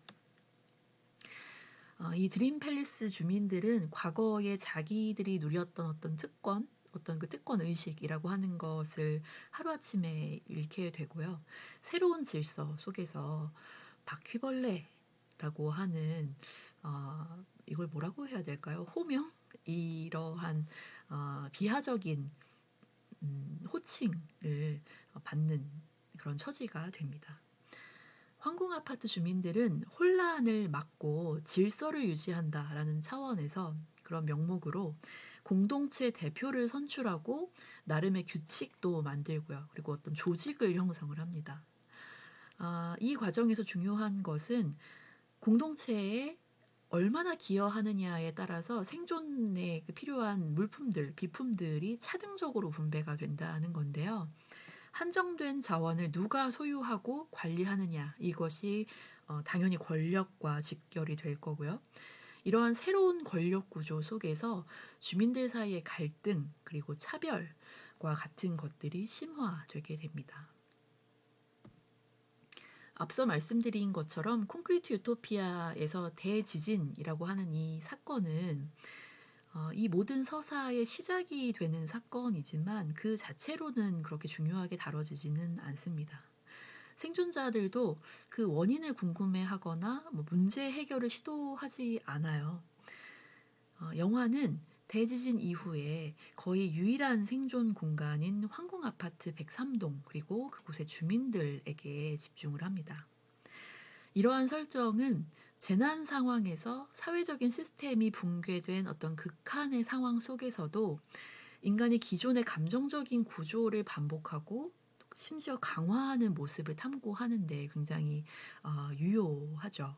이 드림 팰리스 주민들은 과거에 자기들이 누렸던 어떤 특권, 어떤 그 특권 의식이라고 하는 것을 하루아침에 잃게 되고요. 새로운 질서 속에서 바퀴벌레라고 하는 이걸 뭐라고 해야 될까요? 호명? 이러한 비하적인 호칭을 받는 그런 처지가 됩니다. 황궁 아파트 주민들은 혼란을 막고 질서를 유지한다라는 차원에서 그런 명목으로 공동체 대표를 선출하고 나름의 규칙도 만들고요. 그리고 어떤 조직을 형성을 합니다. 이 과정에서 중요한 것은 공동체에 얼마나 기여하느냐에 따라서 생존에 필요한 물품들, 비품들이 차등적으로 분배가 된다는 건데요. 한정된 자원을 누가 소유하고 관리하느냐, 이것이 당연히 권력과 직결이 될 거고요. 이러한 새로운 권력 구조 속에서 주민들 사이의 갈등 그리고 차별과 같은 것들이 심화되게 됩니다. 앞서 말씀드린 것처럼 콘크리트 유토피아에서 대지진이라고 하는 이 사건은 이 모든 서사의 시작이 되는 사건이지만 그 자체로는 그렇게 중요하게 다뤄지지는 않습니다. 생존자들도 그 원인을 궁금해하거나 문제 해결을 시도하지 않아요. 영화는 대지진 이후에 거의 유일한 생존 공간인 황궁 아파트 103동 그리고 그곳의 주민들에게 집중을 합니다. 이러한 설정은 재난 상황에서 사회적인 시스템이 붕괴된 어떤 극한의 상황 속에서도 인간이 기존의 감정적인 구조를 반복하고 심지어 강화하는 모습을 탐구하는 데 굉장히 유효하죠.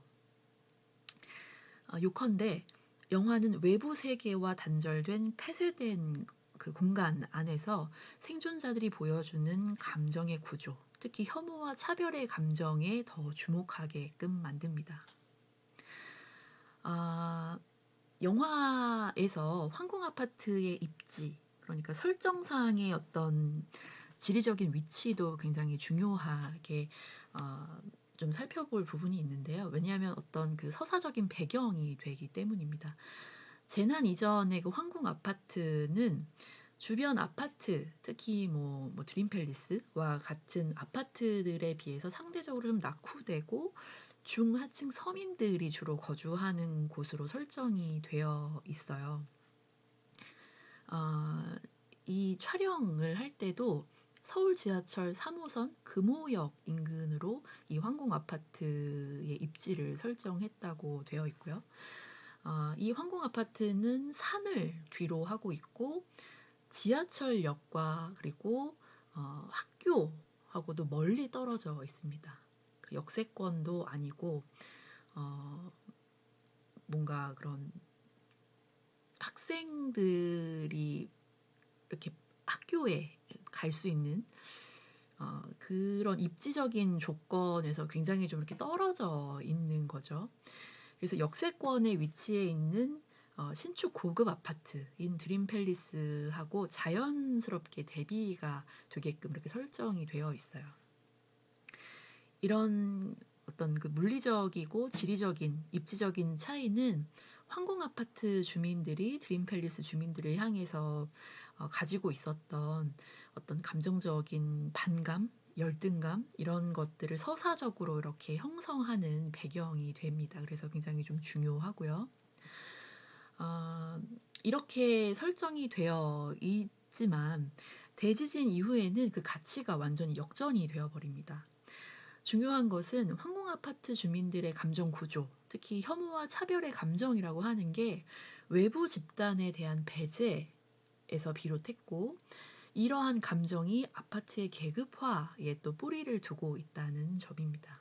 요컨대 영화는 외부 세계와 단절된 폐쇄된 그 공간 안에서 생존자들이 보여주는 감정의 구조, 특히 혐오와 차별의 감정에 더 주목하게끔 만듭니다. 영화에서 황궁 아파트의 입지, 그러니까 설정상의 어떤 지리적인 위치도 굉장히 중요하게 좀 살펴볼 부분이 있는데요. 왜냐하면 어떤 그 서사적인 배경이 되기 때문입니다. 재난 이전의 그 황궁 아파트는 주변 아파트, 특히 뭐 드림 팰리스와 같은 아파트들에 비해서 상대적으로 좀 낙후되고 중하층 서민들이 주로 거주하는 곳으로 설정이 되어 있어요. 이 촬영을 할 때도 서울 지하철 3호선 금호역 인근으로 이 황궁 아파트의 입지를 설정했다고 되어 있고요. 이 황궁 아파트는 산을 뒤로 하고 있고 지하철역과 그리고 학교하고도 멀리 떨어져 있습니다. 그 역세권도 아니고 뭔가 그런 학생들이 이렇게 학교에 갈 수 있는 그런 입지적인 조건에서 굉장히 좀 이렇게 떨어져 있는 거죠. 그래서 역세권에 위치해 있는 신축 고급 아파트인 드림 팰리스하고 자연스럽게 대비가 되게끔 이렇게 설정이 되어 있어요. 이런 어떤 그 물리적이고 지리적인 입지적인 차이는 황궁 아파트 주민들이 드림 팰리스 주민들을 향해서 가지고 있었던 어떤 감정적인 반감, 열등감 이런 것들을 서사적으로 이렇게 형성하는 배경이 됩니다. 그래서 굉장히 좀 중요하고요. 아 이렇게 설정이 되어 있지만 대지진 이후에는 그 가치가 완전히 역전이 되어 버립니다. 중요한 것은 황공 아파트 주민들의 감정 구조, 특히 혐오와 차별의 감정이라고 하는 게 외부 집단에 대한 배제에서 비롯했고, 이러한 감정이 아파트의 계급화에 또 뿌리를 두고 있다는 점입니다.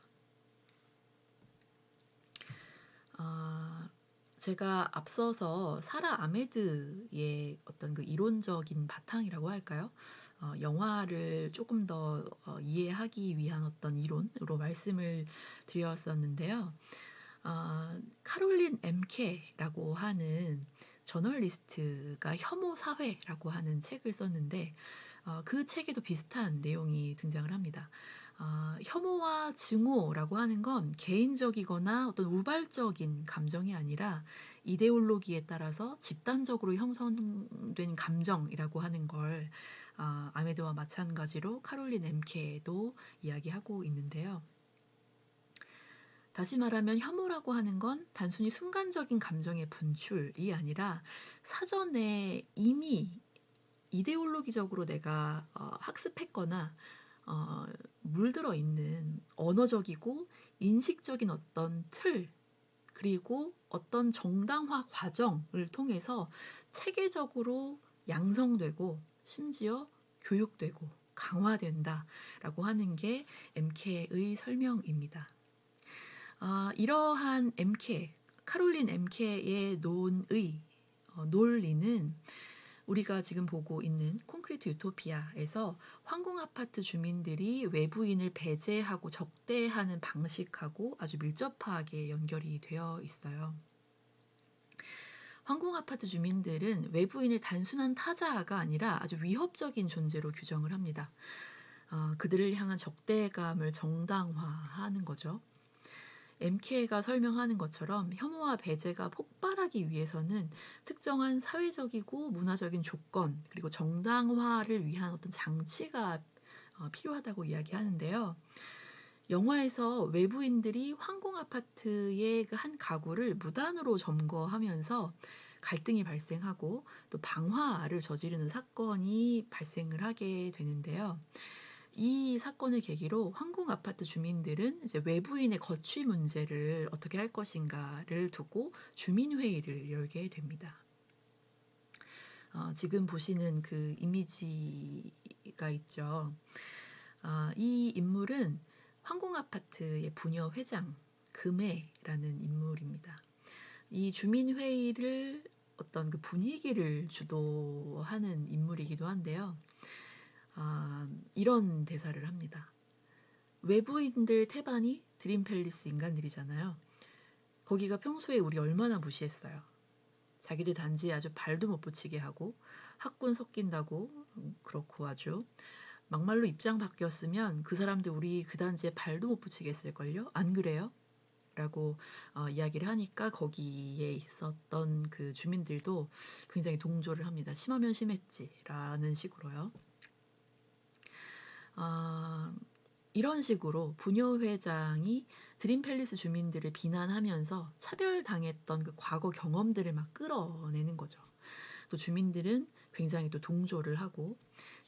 아, 제가 앞서서 사라 아메드의 어떤 그 이론적인 바탕이라고 할까요? 영화를 조금 더 이해하기 위한 어떤 이론으로 말씀을 드렸었는데요. 카롤린 엠케라고 하는 저널리스트가 혐오 사회라고 하는 책을 썼는데 그 책에도 비슷한 내용이 등장을 합니다. 혐오와 증오라고 하는 건 개인적이거나 어떤 우발적인 감정이 아니라 이데올로기에 따라서 집단적으로 형성된 감정이라고 하는 걸 아메드와 마찬가지로 카롤린 엠케도 이야기하고 있는데요. 다시 말하면 혐오라고 하는 건 단순히 순간적인 감정의 분출이 아니라 사전에 이미 이데올로기적으로 내가 학습했거나 물들어 있는 언어적이고 인식적인 어떤 틀, 그리고 어떤 정당화 과정을 통해서 체계적으로 양성되고 심지어 교육되고 강화된다라고 하는 게 MK의 설명입니다. 이러한 MK, 카롤린 MK의 논리는 우리가 지금 보고 있는 콘크리트 유토피아에서 황공 아파트 주민들이 외부인을 배제하고 적대하는 방식하고 아주 밀접하게 연결이 되어 있어요. 황공 아파트 주민들은 외부인을 단순한 타자가 아니라 아주 위협적인 존재로 규정을 합니다. 그들을 향한 적대감을 정당화하는 거죠. MK가 설명하는 것처럼 혐오와 배제가 폭발하기 위해서는 특정한 사회적이고 문화적인 조건, 그리고 정당화를 위한 어떤 장치가 필요하다고 이야기하는데요. 영화에서 외부인들이 황공 아파트의 그 한 가구를 무단으로 점거하면서 갈등이 발생하고 또 방화를 저지르는 사건이 발생을 하게 되는데요. 이 사건을 계기로 황공 아파트 주민들은 이제 외부인의 거취 문제를 어떻게 할 것인가를 두고 주민회의를 열게 됩니다. 지금 보시는 그 이미지가 있죠. 이 인물은 황공 아파트의 부녀 회장 금혜라는 인물입니다. 이 주민회의를 어떤 그 분위기를 주도하는 인물이기도 한데요. 이런 대사를 합니다. 외부인들 태반이 드림팰리스 인간들이잖아요. 거기가 평소에 우리 얼마나 무시했어요. 자기들 단지에 아주 발도 못 붙이게 하고 학군 섞인다고 그렇고 아주 막말로 입장 바뀌었으면 그 사람들 우리 그 단지에 발도 못 붙이게 했을걸요? 안 그래요? 라고 이야기를 하니까 거기에 있었던 그 주민들도 굉장히 동조를 합니다. 심하면 심했지 라는 식으로요. 이런 식으로 부녀 회장이 드림팰리스 주민들을 비난하면서 차별당했던 그 과거 경험들을 막 끌어내는 거죠. 또 주민들은 굉장히 또 동조를 하고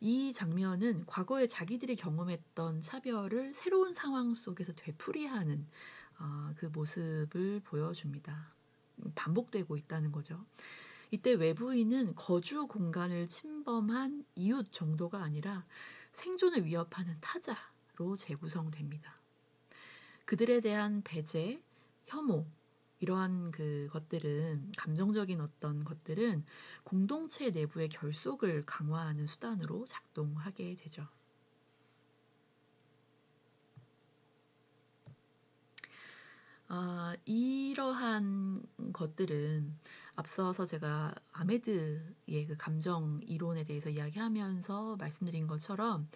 이 장면은 과거에 자기들이 경험했던 차별을 새로운 상황 속에서 되풀이하는 그 모습을 보여줍니다. 반복되고 있다는 거죠. 이때 외부인은 거주 공간을 침범한 이웃 정도가 아니라 생존을 위협하는 타자로 재구성됩니다. 그들에 대한 배제, 혐오, 이러한 그 것들은 감정적인 어떤 것들은 공동체 내부의 결속을 강화하는 수단으로 작동하게 되죠. 이러한 것들은 앞서서 제가 아메드의 그 감정 이론에 대해서 이야기하면서 말씀드린 것처럼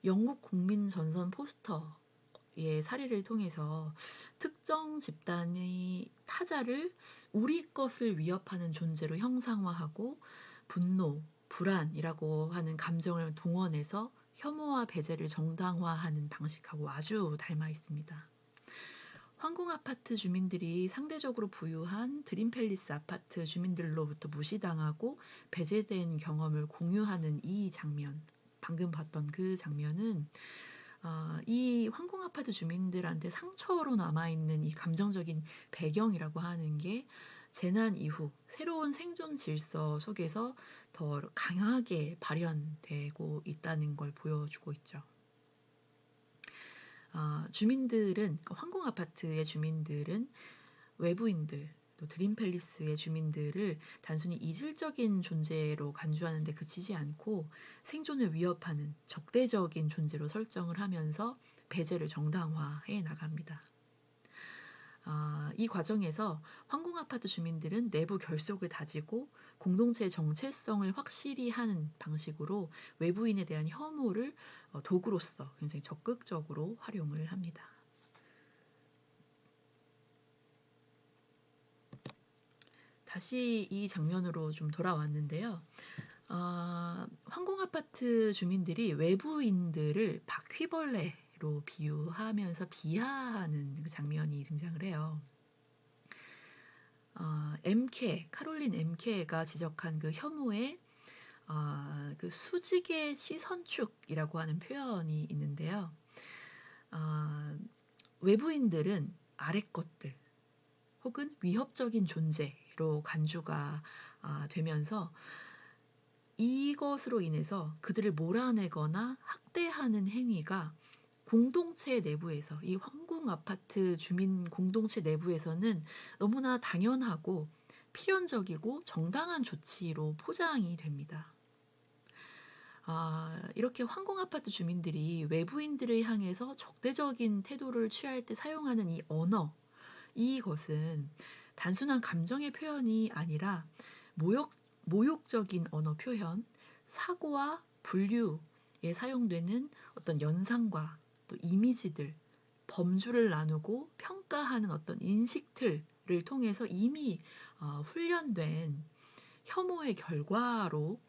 영국 국민 전선 포스터의 사례를 통해서 특정 집단의 타자를 우리 것을 위협하는 존재로 형상화하고 분노, 불안이라고 하는 감정을 동원해서 혐오와 배제를 정당화하는 방식하고 아주 닮아 있습니다. 황궁 아파트 주민들이 상대적으로 부유한 드림팰리스 아파트 주민들로부터 무시당하고 배제된 경험을 공유하는 이 장면, 방금 봤던 그 장면은 이 황궁 아파트 주민들한테 상처로 남아있는 이 감정적인 배경이라고 하는 게 재난 이후 새로운 생존 질서 속에서 더 강하게 발현되고 있다는 걸 보여주고 있죠. 주민들은, 그러니까 황궁 아파트의 주민들은 외부인들, 또 드림팰리스의 주민들을 단순히 이질적인 존재로 간주하는 데 그치지 않고 생존을 위협하는 적대적인 존재로 설정을 하면서 배제를 정당화해 나갑니다. 이 과정에서 황궁 아파트 주민들은 내부 결속을 다지고 공동체의 정체성을 확실히 하는 방식으로 외부인에 대한 혐오를 도구로서 굉장히 적극적으로 활용을 합니다. 다시 이 장면으로 좀 돌아왔는데요. 황궁 아파트 주민들이 외부인들을 바퀴벌레로 비유하면서 비하하는 그 장면이 등장을 해요. 카롤린 엠케가 지적한 그 혐오의 그 수직의 시선축이라고 하는 표현이 있는데요. 외부인들은 아래 것들 혹은 위협적인 존재로 간주가 되면서 이것으로 인해서 그들을 몰아내거나 학대하는 행위가 공동체 내부에서, 이 황궁 아파트 주민 공동체 내부에서는 너무나 당연하고 필연적이고 정당한 조치로 포장이 됩니다. 이렇게 황궁 아파트 주민들이 외부인들을 향해서 적대적인 태도를 취할 때 사용하는 이 언어, 이것은 단순한 감정의 표현이 아니라 모욕적인 언어 표현, 사고와 분류에 사용되는 어떤 연상과 또 이미지들, 범주를 나누고 평가하는 어떤 인식틀을 통해서 이미 훈련된 혐오의 결과로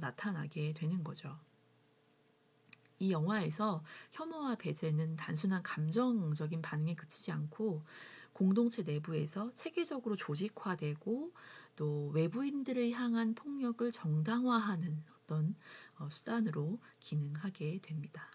나타나게 되는 거죠. 이 영화에서 혐오와 배제는 단순한 감정적인 반응에 그치지 않고 공동체 내부에서 체계적으로 조직화되고 또 외부인들을 향한 폭력을 정당화하는 어떤 수단으로 기능하게 됩니다.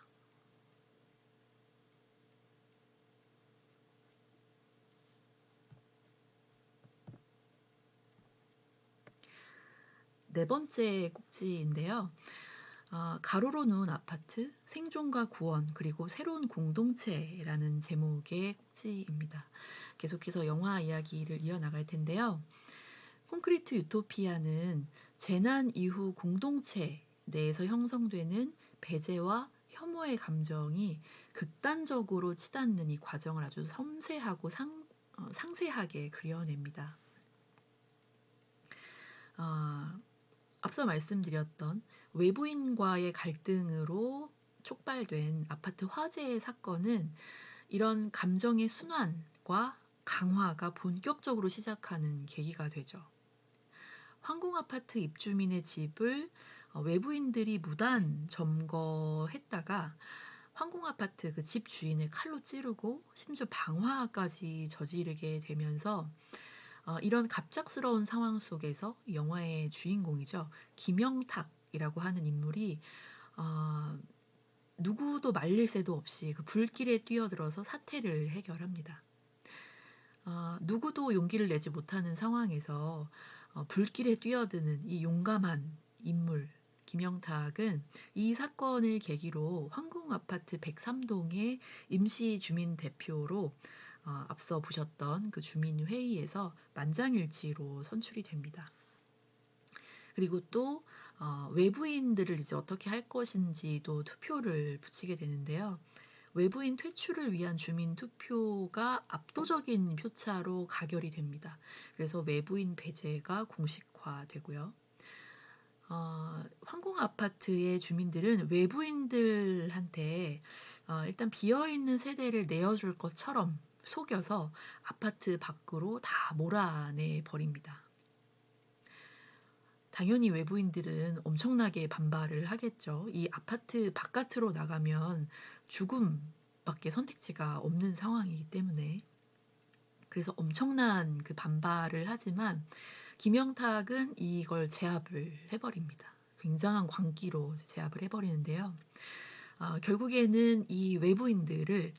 네 번째 꼭지인데요. 가로로 누운 아파트, 생존과 구원, 그리고 새로운 공동체라는 제목의 꼭지입니다. 계속해서 영화 이야기를 이어나갈 텐데요. 콘크리트 유토피아는 재난 이후 공동체 내에서 형성되는 배제와 혐오의 감정이 극단적으로 치닫는 이 과정을 아주 섬세하고 상세하게 그려냅니다. 앞서 말씀드렸던 외부인과의 갈등으로 촉발된 아파트 화재의 사건은 이런 감정의 순환과 강화가 본격적으로 시작하는 계기가 되죠. 황궁 아파트 입주민의 집을 외부인들이 무단 점거했다가 황궁 아파트 그 집 주인을 칼로 찌르고 심지어 방화까지 저지르게 되면서 이런 갑작스러운 상황 속에서 영화의 주인공이죠. 김영탁이라고 하는 인물이 누구도 말릴 새도 없이 그 불길에 뛰어들어서 사태를 해결합니다. 누구도 용기를 내지 못하는 상황에서 불길에 뛰어드는 이 용감한 인물 김영탁은 이 사건을 계기로 황궁 아파트 103동의 임시 주민 대표로 앞서 보셨던 그 주민 회의에서 만장일치로 선출이 됩니다. 그리고 또 외부인들을 이제 어떻게 할 것인지도 투표를 붙이게 되는데요. 외부인 퇴출을 위한 주민 투표가 압도적인 표차로 가결이 됩니다. 그래서 외부인 배제가 공식화되고요. 황궁 아파트의 주민들은 외부인들한테 일단 비어있는 세대를 내어줄 것처럼 속여서 아파트 밖으로 다 몰아내 버립니다. 당연히 외부인들은 엄청나게 반발을 하겠죠. 이 아파트 바깥으로 나가면 죽음밖에 선택지가 없는 상황이기 때문에. 그래서 엄청난 그 반발을 하지만 김영탁은 이걸 제압을 해버립니다. 굉장한 광기로 제압을 해버리는데요. 결국에는 이 외부인들을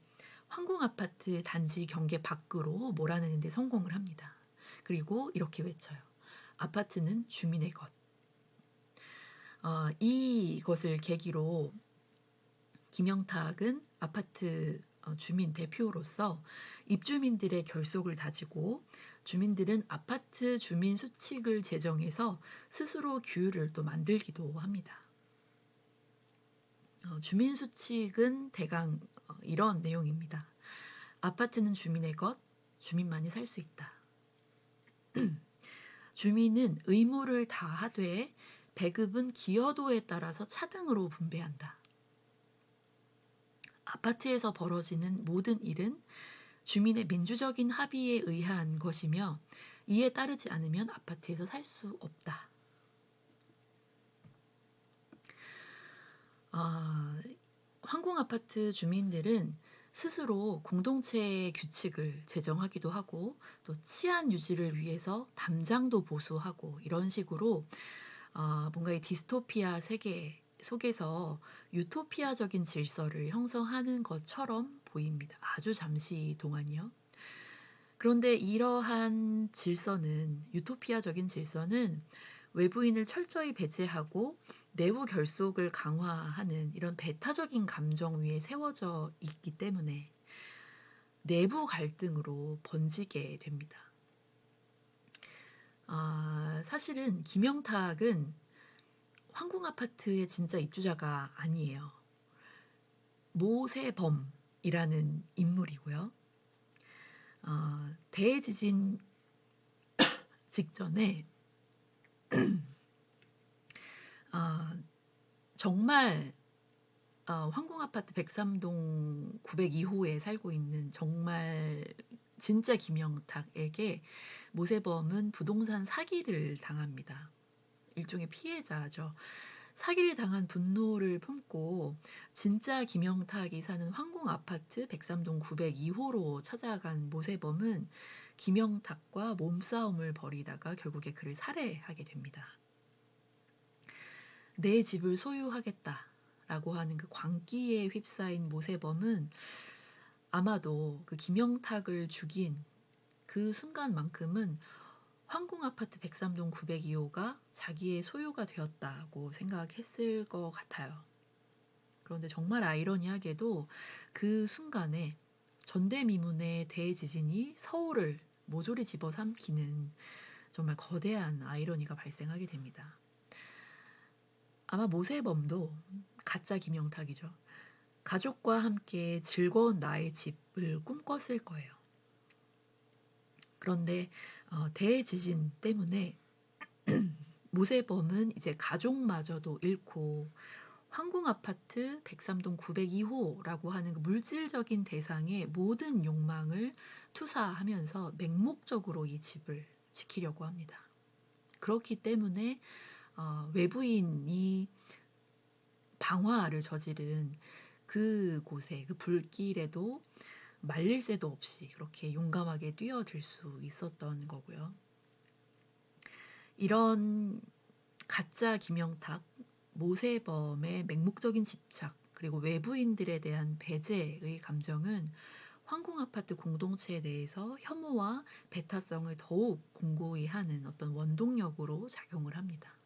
황궁아파트 단지 경계 밖으로 몰아내는 데 성공을 합니다. 그리고 이렇게 외쳐요. 아파트는 주민의 것. 이것을 계기로 김영탁은 아파트 주민 대표로서 입주민들의 결속을 다지고 주민들은 아파트 주민 수칙을 제정해서 스스로 규율을 또 만들기도 합니다. 주민 수칙은 대강 이런 내용입니다. 아파트는 주민의 것, 주민만이 살 수 있다. 주민은 의무를 다하되 배급은 기여도에 따라서 차등으로 분배한다. 아파트에서 벌어지는 모든 일은 주민의 민주적인 합의에 의한 것이며 이에 따르지 않으면 아파트에서 살 수 없다. 황궁아파트 주민들은 스스로 공동체의 규칙을 제정하기도 하고 또 치안 유지를 위해서 담장도 보수하고 이런 식으로 뭔가 이 디스토피아 세계 속에서 유토피아적인 질서를 형성하는 것처럼 보입니다. 아주 잠시 동안이요. 그런데 이러한 질서는 유토피아적인 질서는 외부인을 철저히 배제하고 내부 결속을 강화하는 이런 배타적인 감정 위에 세워져 있기 때문에 내부 갈등으로 번지게 됩니다. 사실은 김영탁은 황궁아파트의 진짜 입주자가 아니에요. 모세범이라는 인물이고요. 대지진 직전에 정말 황궁아파트 103동 902호에 살고 있는 정말 진짜 김영탁에게 모세범은 부동산 사기를 당합니다. 일종의 피해자죠. 사기를 당한 분노를 품고 진짜 김영탁이 사는 황궁아파트 103동 902호로 찾아간 모세범은 김영탁과 몸싸움을 벌이다가 결국에 그를 살해하게 됩니다. 내 집을 소유하겠다라고 하는 그 광기에 휩싸인 모세범은 아마도 그 김영탁을 죽인 그 순간만큼은 황궁아파트 103동 902호가 자기의 소유가 되었다고 생각했을 것 같아요. 그런데 정말 아이러니하게도 그 순간에 전대미문의 대지진이 서울을 모조리 집어삼키는 정말 거대한 아이러니가 발생하게 됩니다. 아마 모세범도 가짜 김영탁이죠. 가족과 함께 즐거운 나의 집을 꿈꿨을 거예요. 그런데 대지진 때문에 모세범은 이제 가족마저도 잃고 황궁아파트 103동 902호라고 하는 그 물질적인 대상의 모든 욕망을 투사하면서 맹목적으로 이 집을 지키려고 합니다. 그렇기 때문에 외부인이 방화를 저지른 그곳에 그 불길에도 말릴 새도 없이 그렇게 용감하게 뛰어들 수 있었던 거고요. 이런 가짜 김영탁, 모세범의 맹목적인 집착, 그리고 외부인들에 대한 배제의 감정은 황궁아파트 공동체 내에서 혐오와 배타성을 더욱 공고히 하는 어떤 원동력으로 작용을 합니다.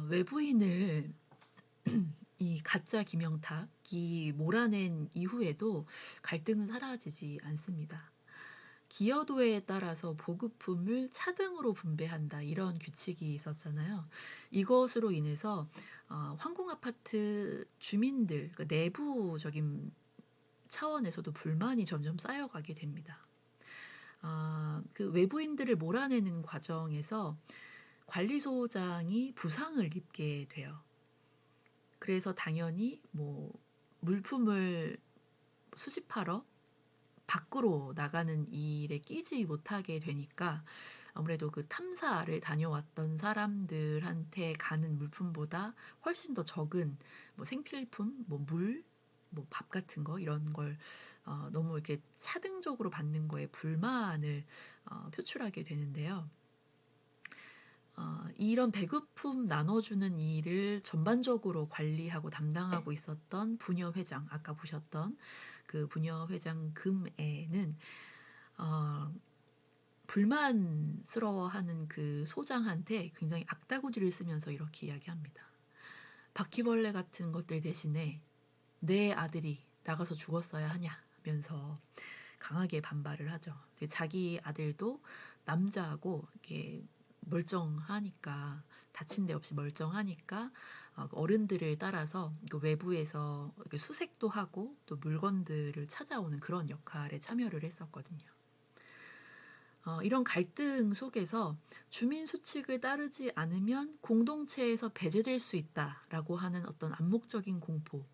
외부인을 이 가짜 김영탁이 몰아낸 이후에도 갈등은 사라지지 않습니다. 기여도에 따라서 보급품을 차등으로 분배한다 이런 규칙이 있었잖아요. 이것으로 인해서 황궁아파트 주민들 그러니까 내부적인 차원에서도 불만이 점점 쌓여가게 됩니다. 그 외부인들을 몰아내는 과정에서 관리소장이 부상을 입게 돼요. 그래서 당연히 뭐 물품을 수집하러 밖으로 나가는 일에 끼지 못하게 되니까 아무래도 그 탐사를 다녀왔던 사람들한테 가는 물품보다 훨씬 더 적은 뭐 생필품, 뭐 물, 뭐 밥 같은 거 이런 걸 너무 이렇게 차등적으로 받는 거에 불만을 표출하게 되는데요. 이런 배급품 나눠주는 일을 전반적으로 관리하고 담당하고 있었던 부녀회장, 아까 보셨던 그 부녀회장 금애는 불만스러워하는 그 소장한테 굉장히 악다구리를 쓰면서 이렇게 이야기합니다. 바퀴벌레 같은 것들 대신에 내 아들이 나가서 죽었어야 하냐면서 강하게 반발을 하죠. 자기 아들도 남자고 이렇게 멀쩡하니까 다친 데 없이 멀쩡하니까 어른들을 따라서 외부에서 수색도 하고 또 물건들을 찾아오는 그런 역할에 참여를 했었거든요. 이런 갈등 속에서 주민 수칙을 따르지 않으면 공동체에서 배제될 수 있다라고 하는 어떤 암묵적인 공포,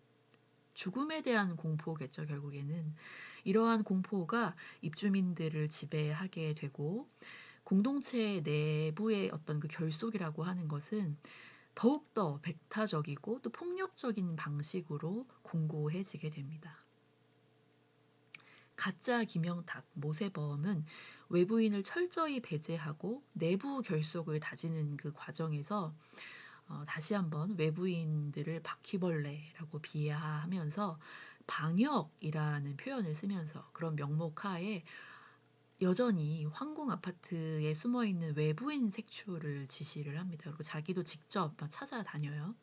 죽음에 대한 공포겠죠, 결국에는. 이러한 공포가 입주민들을 지배하게 되고 공동체 내부의 어떤 그 결속이라고 하는 것은 더욱더 배타적이고 또 폭력적인 방식으로 공고해지게 됩니다. 가짜 김영탁, 모세범은 외부인을 철저히 배제하고 내부 결속을 다지는 그 과정에서 다시 한번 외부인들을 바퀴벌레라고 비하하면서 방역이라는 표현을 쓰면서 그런 명목하에 여전히 황궁 아파트에 숨어있는 외부인 색출을 지시를 합니다. 그리고 자기도 직접 찾아다녀요.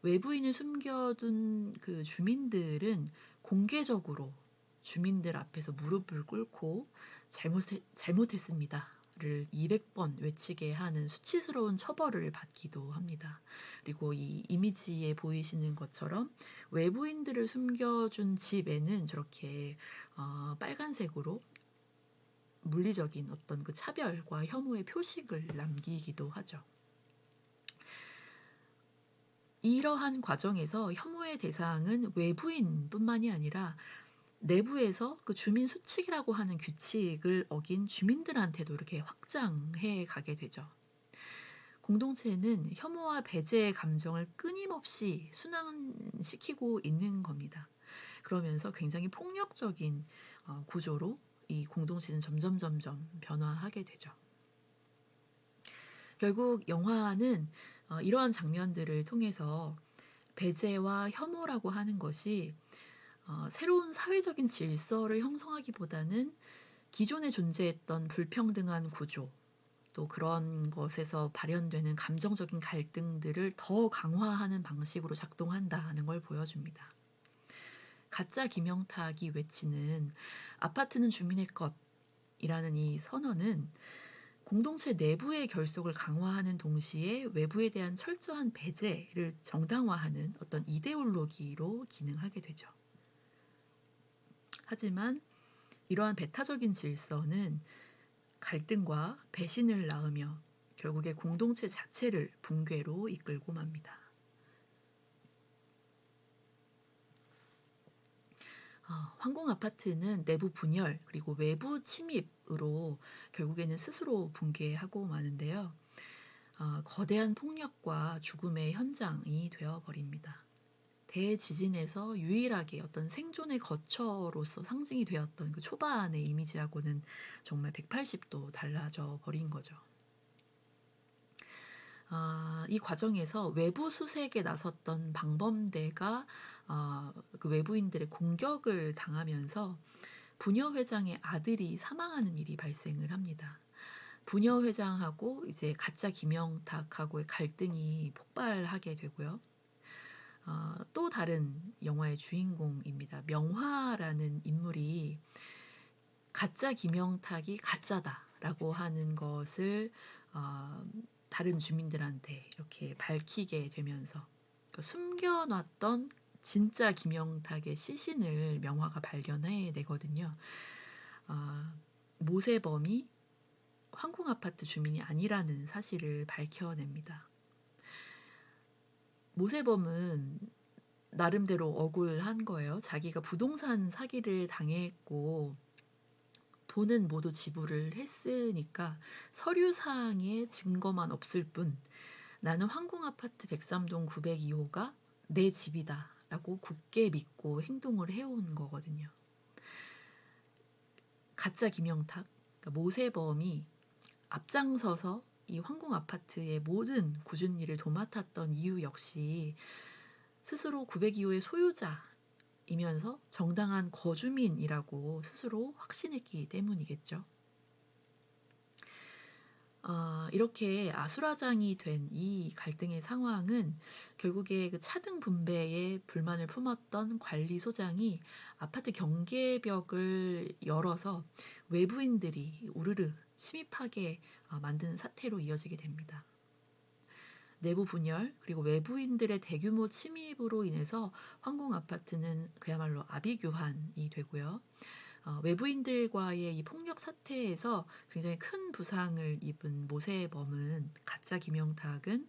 외부인을 숨겨둔 그 주민들은 공개적으로 주민들 앞에서 무릎을 꿇고 잘못했습니다를 200번 외치게 하는 수치스러운 처벌을 받기도 합니다. 그리고 이 이미지에 보이시는 것처럼 외부인들을 숨겨준 집에는 저렇게 빨간색으로 물리적인 어떤 그 차별과 혐오의 표식을 남기기도 하죠. 이러한 과정에서 혐오의 대상은 외부인뿐만이 아니라 내부에서 그 주민 수칙이라고 하는 규칙을 어긴 주민들한테도 이렇게 확장해 가게 되죠. 공동체는 혐오와 배제의 감정을 끊임없이 순환시키고 있는 겁니다. 그러면서 굉장히 폭력적인 구조로 이 공동체는 점점 변화하게 되죠. 결국 영화는 이러한 장면들을 통해서 배제와 혐오라고 하는 것이 새로운 사회적인 질서를 형성하기보다는 기존에 존재했던 불평등한 구조, 또 그런 것에서 발현되는 감정적인 갈등들을 더 강화하는 방식으로 작동한다는 걸 보여줍니다. 가짜 김영탁이 외치는 아파트는 주민의 것이라는 이 선언은 공동체 내부의 결속을 강화하는 동시에 외부에 대한 철저한 배제를 정당화하는 어떤 이데올로기로 기능하게 되죠. 하지만 이러한 배타적인 질서는 갈등과 배신을 낳으며 결국에 공동체 자체를 붕괴로 이끌고 맙니다. 황궁 아파트는 내부 분열 그리고 외부 침입으로 결국에는 스스로 붕괴하고 마는데요. 거대한 폭력과 죽음의 현장이 되어버립니다. 대지진에서 유일하게 어떤 생존의 거처로서 상징이 되었던 그 초반의 이미지하고는 정말 180도 달라져 버린 거죠. 이 과정에서 외부 수색에 나섰던 방범대가 그 외부인들의 공격을 당하면서 부녀 회장의 아들이 사망하는 일이 발생을 합니다. 부녀 회장하고 이제 가짜 김영탁하고의 갈등이 폭발하게 되고요. 또 다른 영화의 주인공입니다. 명화라는 인물이 가짜 김영탁이 가짜다라고 하는 것을 다른 주민들한테 이렇게 밝히게 되면서 숨겨놨던 진짜 김영탁의 시신을 명화가 발견해 내거든요. 모세범이 황궁 아파트 주민이 아니라는 사실을 밝혀냅니다. 모세범은 나름대로 억울한 거예요. 자기가 부동산 사기를 당했고 돈은 모두 지불을 했으니까 서류상의 증거만 없을 뿐 나는 황궁아파트 103동 902호가 내 집이다라고 굳게 믿고 행동을 해온 거거든요. 가짜 김영탁, 그러니까 모세범이 앞장서서 이 황궁아파트의 모든 굳은 일을 도맡았던 이유 역시 스스로 902호의 소유자이면서 정당한 거주민이라고 스스로 확신했기 때문이겠죠. 이렇게 아수라장이 된 이 갈등의 상황은 결국에 그 차등 분배에 불만을 품었던 관리소장이 아파트 경계벽을 열어서 외부인들이 우르르 침입하게 만드는 사태로 이어지게 됩니다. 내부 분열 그리고 외부인들의 대규모 침입으로 인해서 황궁아파트는 그야말로 아비규환이 되고요. 외부인들과의 이 폭력 사태에서 굉장히 큰 부상을 입은 모세범은 가짜 김영탁은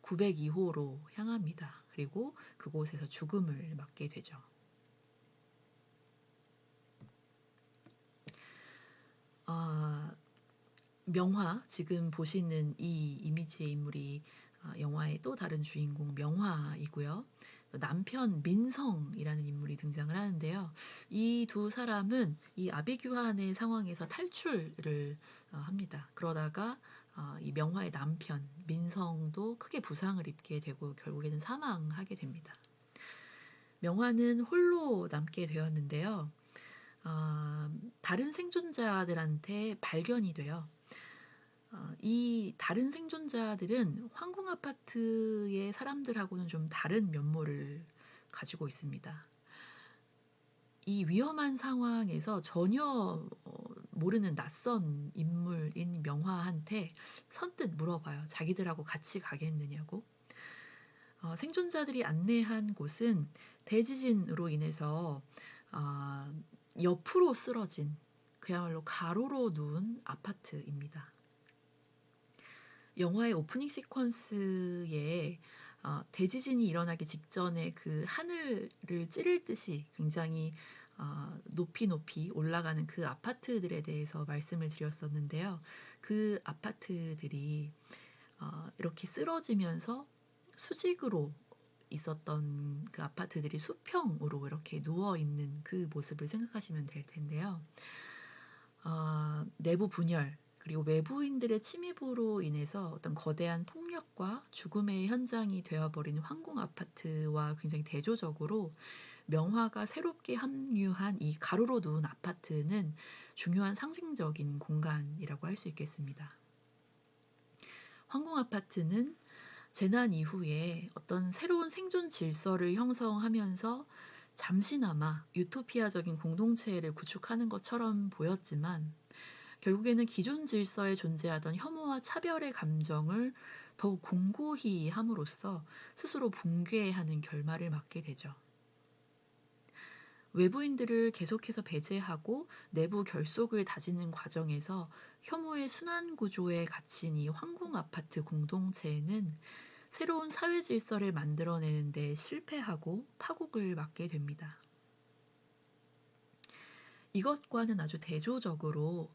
902호로 향합니다. 그리고 그곳에서 죽음을 맞게 되죠. 명화, 지금 보시는 이 이미지의 인물이 영화의 또 다른 주인공 명화이고요. 남편 민성이라는 인물이 등장을 하는데요. 이 두 사람은 이 아비규환의 상황에서 탈출을 합니다. 그러다가 이 명화의 남편 민성도 크게 부상을 입게 되고 결국에는 사망하게 됩니다. 명화는 홀로 남게 되었는데요. 다른 생존자들한테 발견이 돼요. 이 다른 생존자들은 황궁아파트의 사람들하고는 좀 다른 면모를 가지고 있습니다. 이 위험한 상황에서 전혀 모르는 낯선 인물인 명화한테 선뜻 물어봐요. 자기들하고 같이 가겠느냐고. 생존자들이 안내한 곳은 대지진으로 인해서 옆으로 쓰러진 그야말로 가로로 누운 아파트입니다. 영화의 오프닝 시퀀스에 대지진이 일어나기 직전에 그 하늘을 찌를 듯이 굉장히 높이 높이 올라가는 그 아파트들에 대해서 말씀을 드렸었는데요. 그 아파트들이 이렇게 쓰러지면서 수직으로 있었던 그 아파트들이 수평으로 이렇게 누워 있는 그 모습을 생각하시면 될 텐데요. 내부 분열 그리고 외부인들의 침입으로 인해서 어떤 거대한 폭력과 죽음의 현장이 되어버린 황궁 아파트와 굉장히 대조적으로 명화가 새롭게 합류한 이 가로로 누운 아파트는 중요한 상징적인 공간이라고 할 수 있겠습니다. 황궁 아파트는 재난 이후에 어떤 새로운 생존 질서를 형성하면서 잠시나마 유토피아적인 공동체를 구축하는 것처럼 보였지만 결국에는 기존 질서에 존재하던 혐오와 차별의 감정을 더욱 공고히 함으로써 스스로 붕괴하는 결말을 맞게 되죠. 외부인들을 계속해서 배제하고 내부 결속을 다지는 과정에서 혐오의 순환 구조에 갇힌 이 황궁 아파트 공동체는 새로운 사회 질서를 만들어내는 데 실패하고 파국을 맞게 됩니다. 이것과는 아주 대조적으로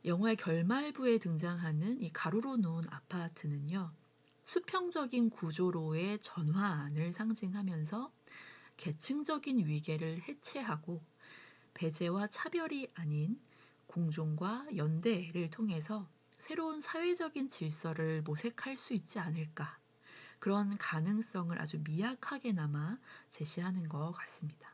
영화의 결말부에 등장하는 이 가로로 누운 아파트는요. 수평적인 구조로의 전환을 상징하면서 계층적인 위계를 해체하고 배제와 차별이 아닌 공존과 연대를 통해서 새로운 사회적인 질서를 모색할 수 있지 않을까. 그런 가능성을 아주 미약하게나마 제시하는 것 같습니다.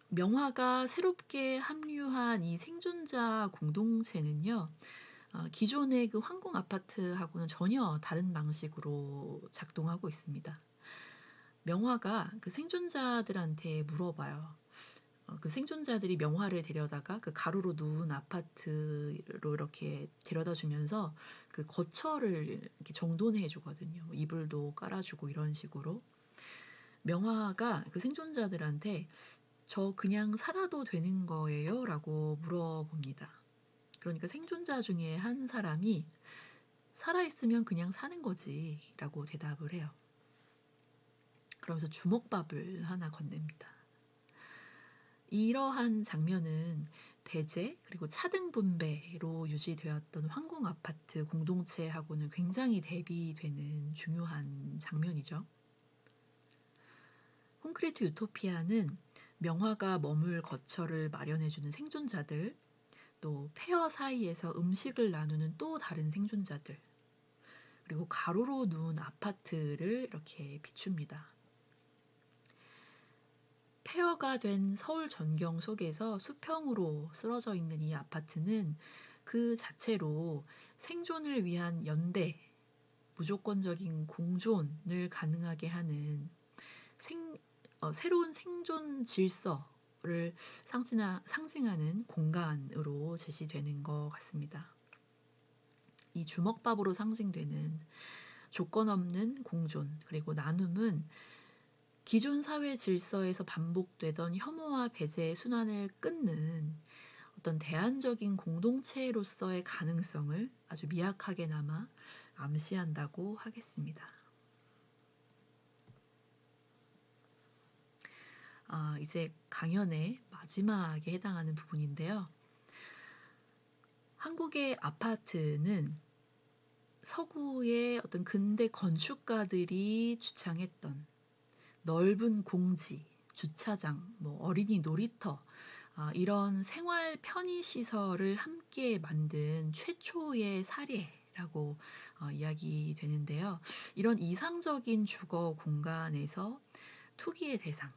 명화가 새롭게 합류한 이 생존자 공동체는요. 기존의 그 황궁 아파트하고는 전혀 다른 방식으로 작동하고 있습니다. 명화가 그 생존자들한테 물어봐요. 그 생존자들이 명화를 데려다가 그 가로로 누운 아파트로 이렇게 데려다 주면서 그 거처를 이렇게 정돈해 주거든요. 이불도 깔아주고 이런 식으로. 명화가 그 생존자들한테 저 그냥 살아도 되는 거예요? 라고 물어봅니다. 그러니까 생존자 중에 한 사람이 살아있으면 그냥 사는 거지 라고 대답을 해요. 그러면서 주먹밥을 하나 건넵니다. 이러한 장면은 배제 그리고 차등 분배로 유지되었던 황궁 아파트 공동체하고는 굉장히 대비되는 중요한 장면이죠. 콘크리트 유토피아는 명화가 머물 거처를 마련해주는 생존자들, 또 폐허 사이에서 음식을 나누는 또 다른 생존자들, 그리고 가로로 누운 아파트를 이렇게 비춥니다. 폐허가 된 서울 전경 속에서 수평으로 쓰러져 있는 이 아파트는 그 자체로 생존을 위한 연대, 무조건적인 공존을 가능하게 하는 새로운 생존 질서를 상징하는 공간으로 제시되는 것 같습니다. 이 주먹밥으로 상징되는 조건 없는 공존 그리고 나눔은 기존 사회 질서에서 반복되던 혐오와 배제의 순환을 끊는 어떤 대안적인 공동체로서의 가능성을 아주 미약하게나마 암시한다고 하겠습니다. 이제 강연의 마지막에 해당하는 부분인데요. 한국의 아파트는 서구의 어떤 근대 건축가들이 주창했던 넓은 공지, 주차장, 어린이 놀이터, 이런 생활 편의 시설을 함께 만든 최초의 사례라고 이야기되는데요. 이런 이상적인 주거 공간에서 투기의 대상,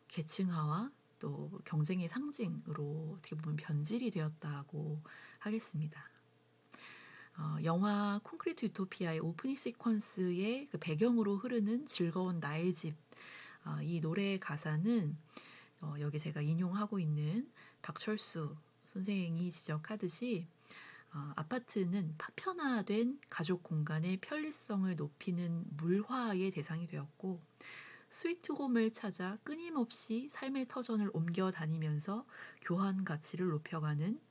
계층화와 또 경쟁의 상징으로 어떻게 보면 변질이 되었다고 하겠습니다. 영화 콘크리트 유토피아의 오프닝 시퀀스의 그 배경으로 흐르는 즐거운 나의 집, 이 노래의 가사는 여기 제가 인용하고 있는 박철수 선생이 지적하듯이 아파트는 파편화된 가족 공간의 편리성을 높이는 물화의 대상이 되었고 스위트홈을 찾아 끊임없이 삶의 터전을 옮겨 다니면서 교환 가치를 높여가는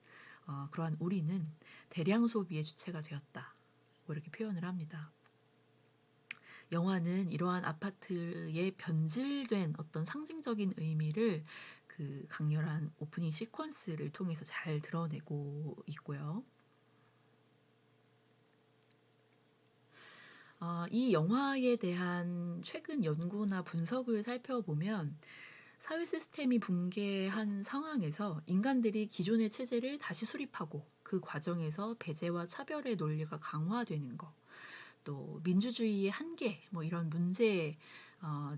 그러한 우리는 대량 소비의 주체가 되었다. 이렇게 표현을 합니다. 영화는 이러한 아파트의 변질된 어떤 상징적인 의미를 그 강렬한 오프닝 시퀀스를 통해서 잘 드러내고 있고요. 이 영화에 대한 최근 연구나 분석을 살펴보면 사회 시스템이 붕괴한 상황에서 인간들이 기존의 체제를 다시 수립하고 그 과정에서 배제와 차별의 논리가 강화되는 것, 또 민주주의의 한계, 이런 문제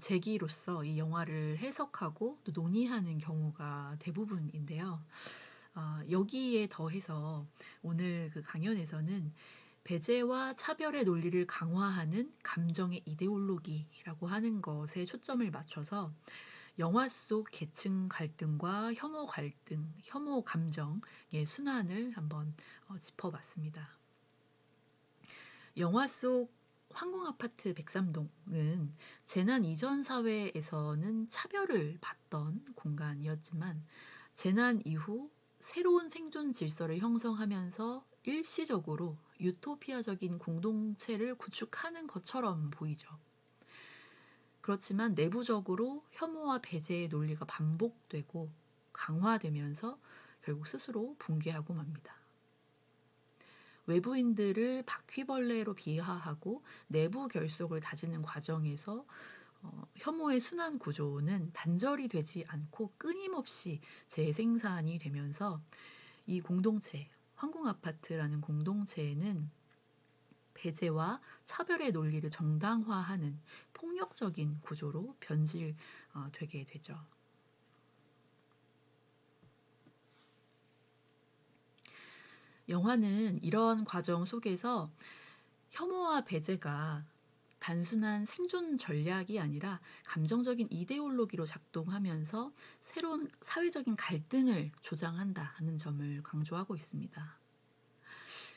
제기로서 이 영화를 해석하고 또 논의하는 경우가 대부분인데요. 여기에 더해서 오늘 그 강연에서는 배제와 차별의 논리를 강화하는 감정의 이데올로기라고 하는 것에 초점을 맞춰서 영화 속 계층 갈등과 혐오 갈등, 혐오 감정의 순환을 한번 짚어봤습니다. 영화 속 황궁아파트 103동은 재난 이전 사회에서는 차별을 받던 공간이었지만 재난 이후 새로운 생존 질서를 형성하면서 일시적으로 유토피아적인 공동체를 구축하는 것처럼 보이죠. 그렇지만 내부적으로 혐오와 배제의 논리가 반복되고 강화되면서 결국 스스로 붕괴하고 맙니다. 외부인들을 바퀴벌레로 비하하고 내부 결속을 다지는 과정에서 혐오의 순환 구조는 단절이 되지 않고 끊임없이 재생산이 되면서 이 공동체, 황궁아파트라는 공동체에는 배제와 차별의 논리를 정당화하는 폭력적인 구조로 변질되게 되죠. 영화는 이런 과정 속에서 혐오와 배제가 단순한 생존 전략이 아니라 감정적인 이데올로기로 작동하면서 새로운 사회적인 갈등을 조장한다는 점을 강조하고 있습니다.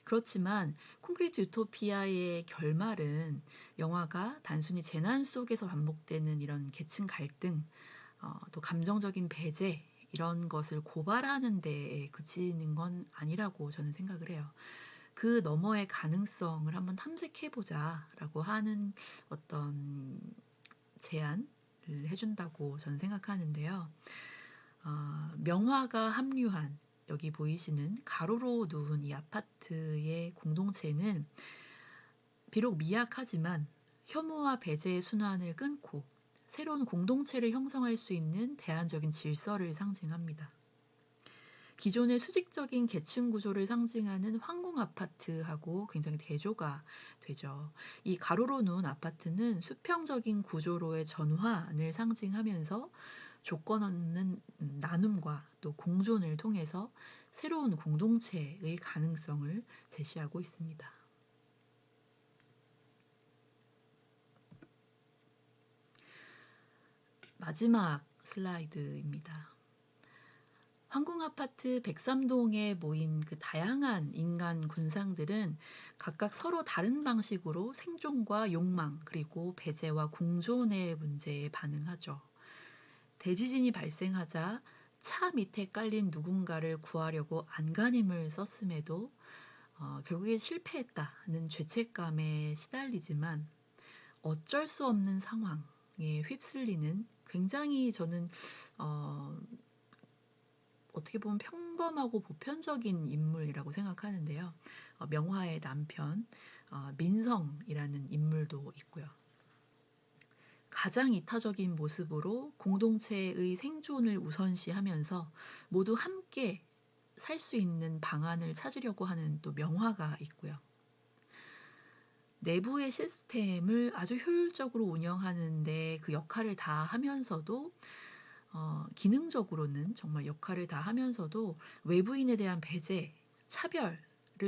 그렇지만 콘크리트 유토피아의 결말은 영화가 단순히 재난 속에서 반복되는 이런 계층 갈등, 또 감정적인 배제 이런 것을 고발하는 데에 그치는 건 아니라고 저는 생각을 해요. 그 너머의 가능성을 한번 탐색해 보자라고 하는 어떤 제안을 해 준다고 저는 생각하는데요. 명화가 합류한 여기 보이시는 가로로 누운 이 아파트의 공동체는 비록 미약하지만 혐오와 배제의 순환을 끊고 새로운 공동체를 형성할 수 있는 대안적인 질서를 상징합니다. 기존의 수직적인 계층 구조를 상징하는 황궁 아파트하고 굉장히 대조가 되죠. 이 가로로 누운 아파트는 수평적인 구조로의 전환을 상징하면서 조건 없는 나눔과 또 공존을 통해서 새로운 공동체의 가능성을 제시하고 있습니다. 마지막 슬라이드입니다. 황궁아파트 103동에 모인 그 다양한 인간 군상들은 각각 서로 다른 방식으로 생존과 욕망, 그리고 배제와 공존의 문제에 반응하죠. 대지진이 발생하자 차 밑에 깔린 누군가를 구하려고 안간힘을 썼음에도 결국에 실패했다는 죄책감에 시달리지만 어쩔 수 없는 상황에 휩쓸리는 굉장히 저는 어떻게 보면 평범하고 보편적인 인물이라고 생각하는데요. 명화의 남편 민성이라는 인물도 있고요. 가장 이타적인 모습으로 공동체의 생존을 우선시하면서 모두 함께 살 수 있는 방안을 찾으려고 하는 또 명화가 있고요. 내부의 시스템을 아주 효율적으로 운영하는데 그 역할을 다 하면서도 기능적으로는 정말 역할을 다 하면서도 외부인에 대한 배제, 차별을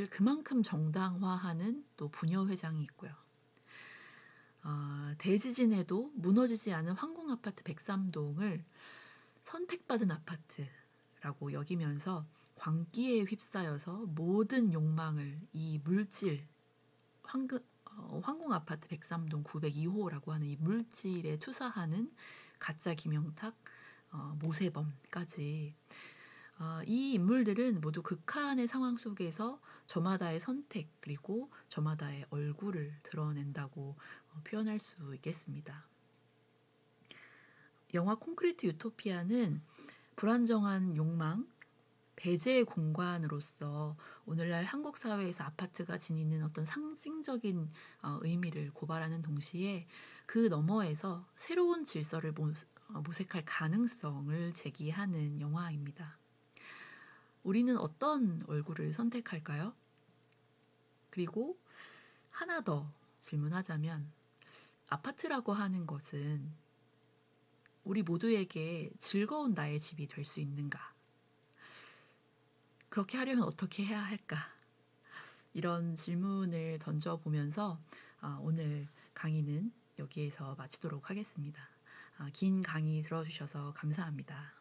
그만큼 정당화하는 또 부녀회장이 있고요. 대지진에도 무너지지 않은 황궁아파트 103동을 선택받은 아파트라고 여기면서 광기에 휩싸여서 모든 욕망을 이 물질, 황궁아파트 103동 902호라고 하는 이 물질에 투사하는 가짜 김영탁, 모세범까지 이 인물들은 모두 극한의 상황 속에서 저마다의 선택 그리고 저마다의 얼굴을 드러낸다고 표현할 수 있겠습니다. 영화 콘크리트 유토피아는 불안정한 욕망, 배제의 공간으로서 오늘날 한국 사회에서 아파트가 지니는 어떤 상징적인 의미를 고발하는 동시에 그 너머에서 새로운 질서를 모색할 가능성을 제기하는 영화입니다. 우리는 어떤 얼굴을 선택할까요? 그리고 하나 더 질문하자면 아파트라고 하는 것은 우리 모두에게 즐거운 나의 집이 될 수 있는가? 그렇게 하려면 어떻게 해야 할까? 이런 질문을 던져보면서 오늘 강의는 여기에서 마치도록 하겠습니다. 긴 강의 들어주셔서 감사합니다.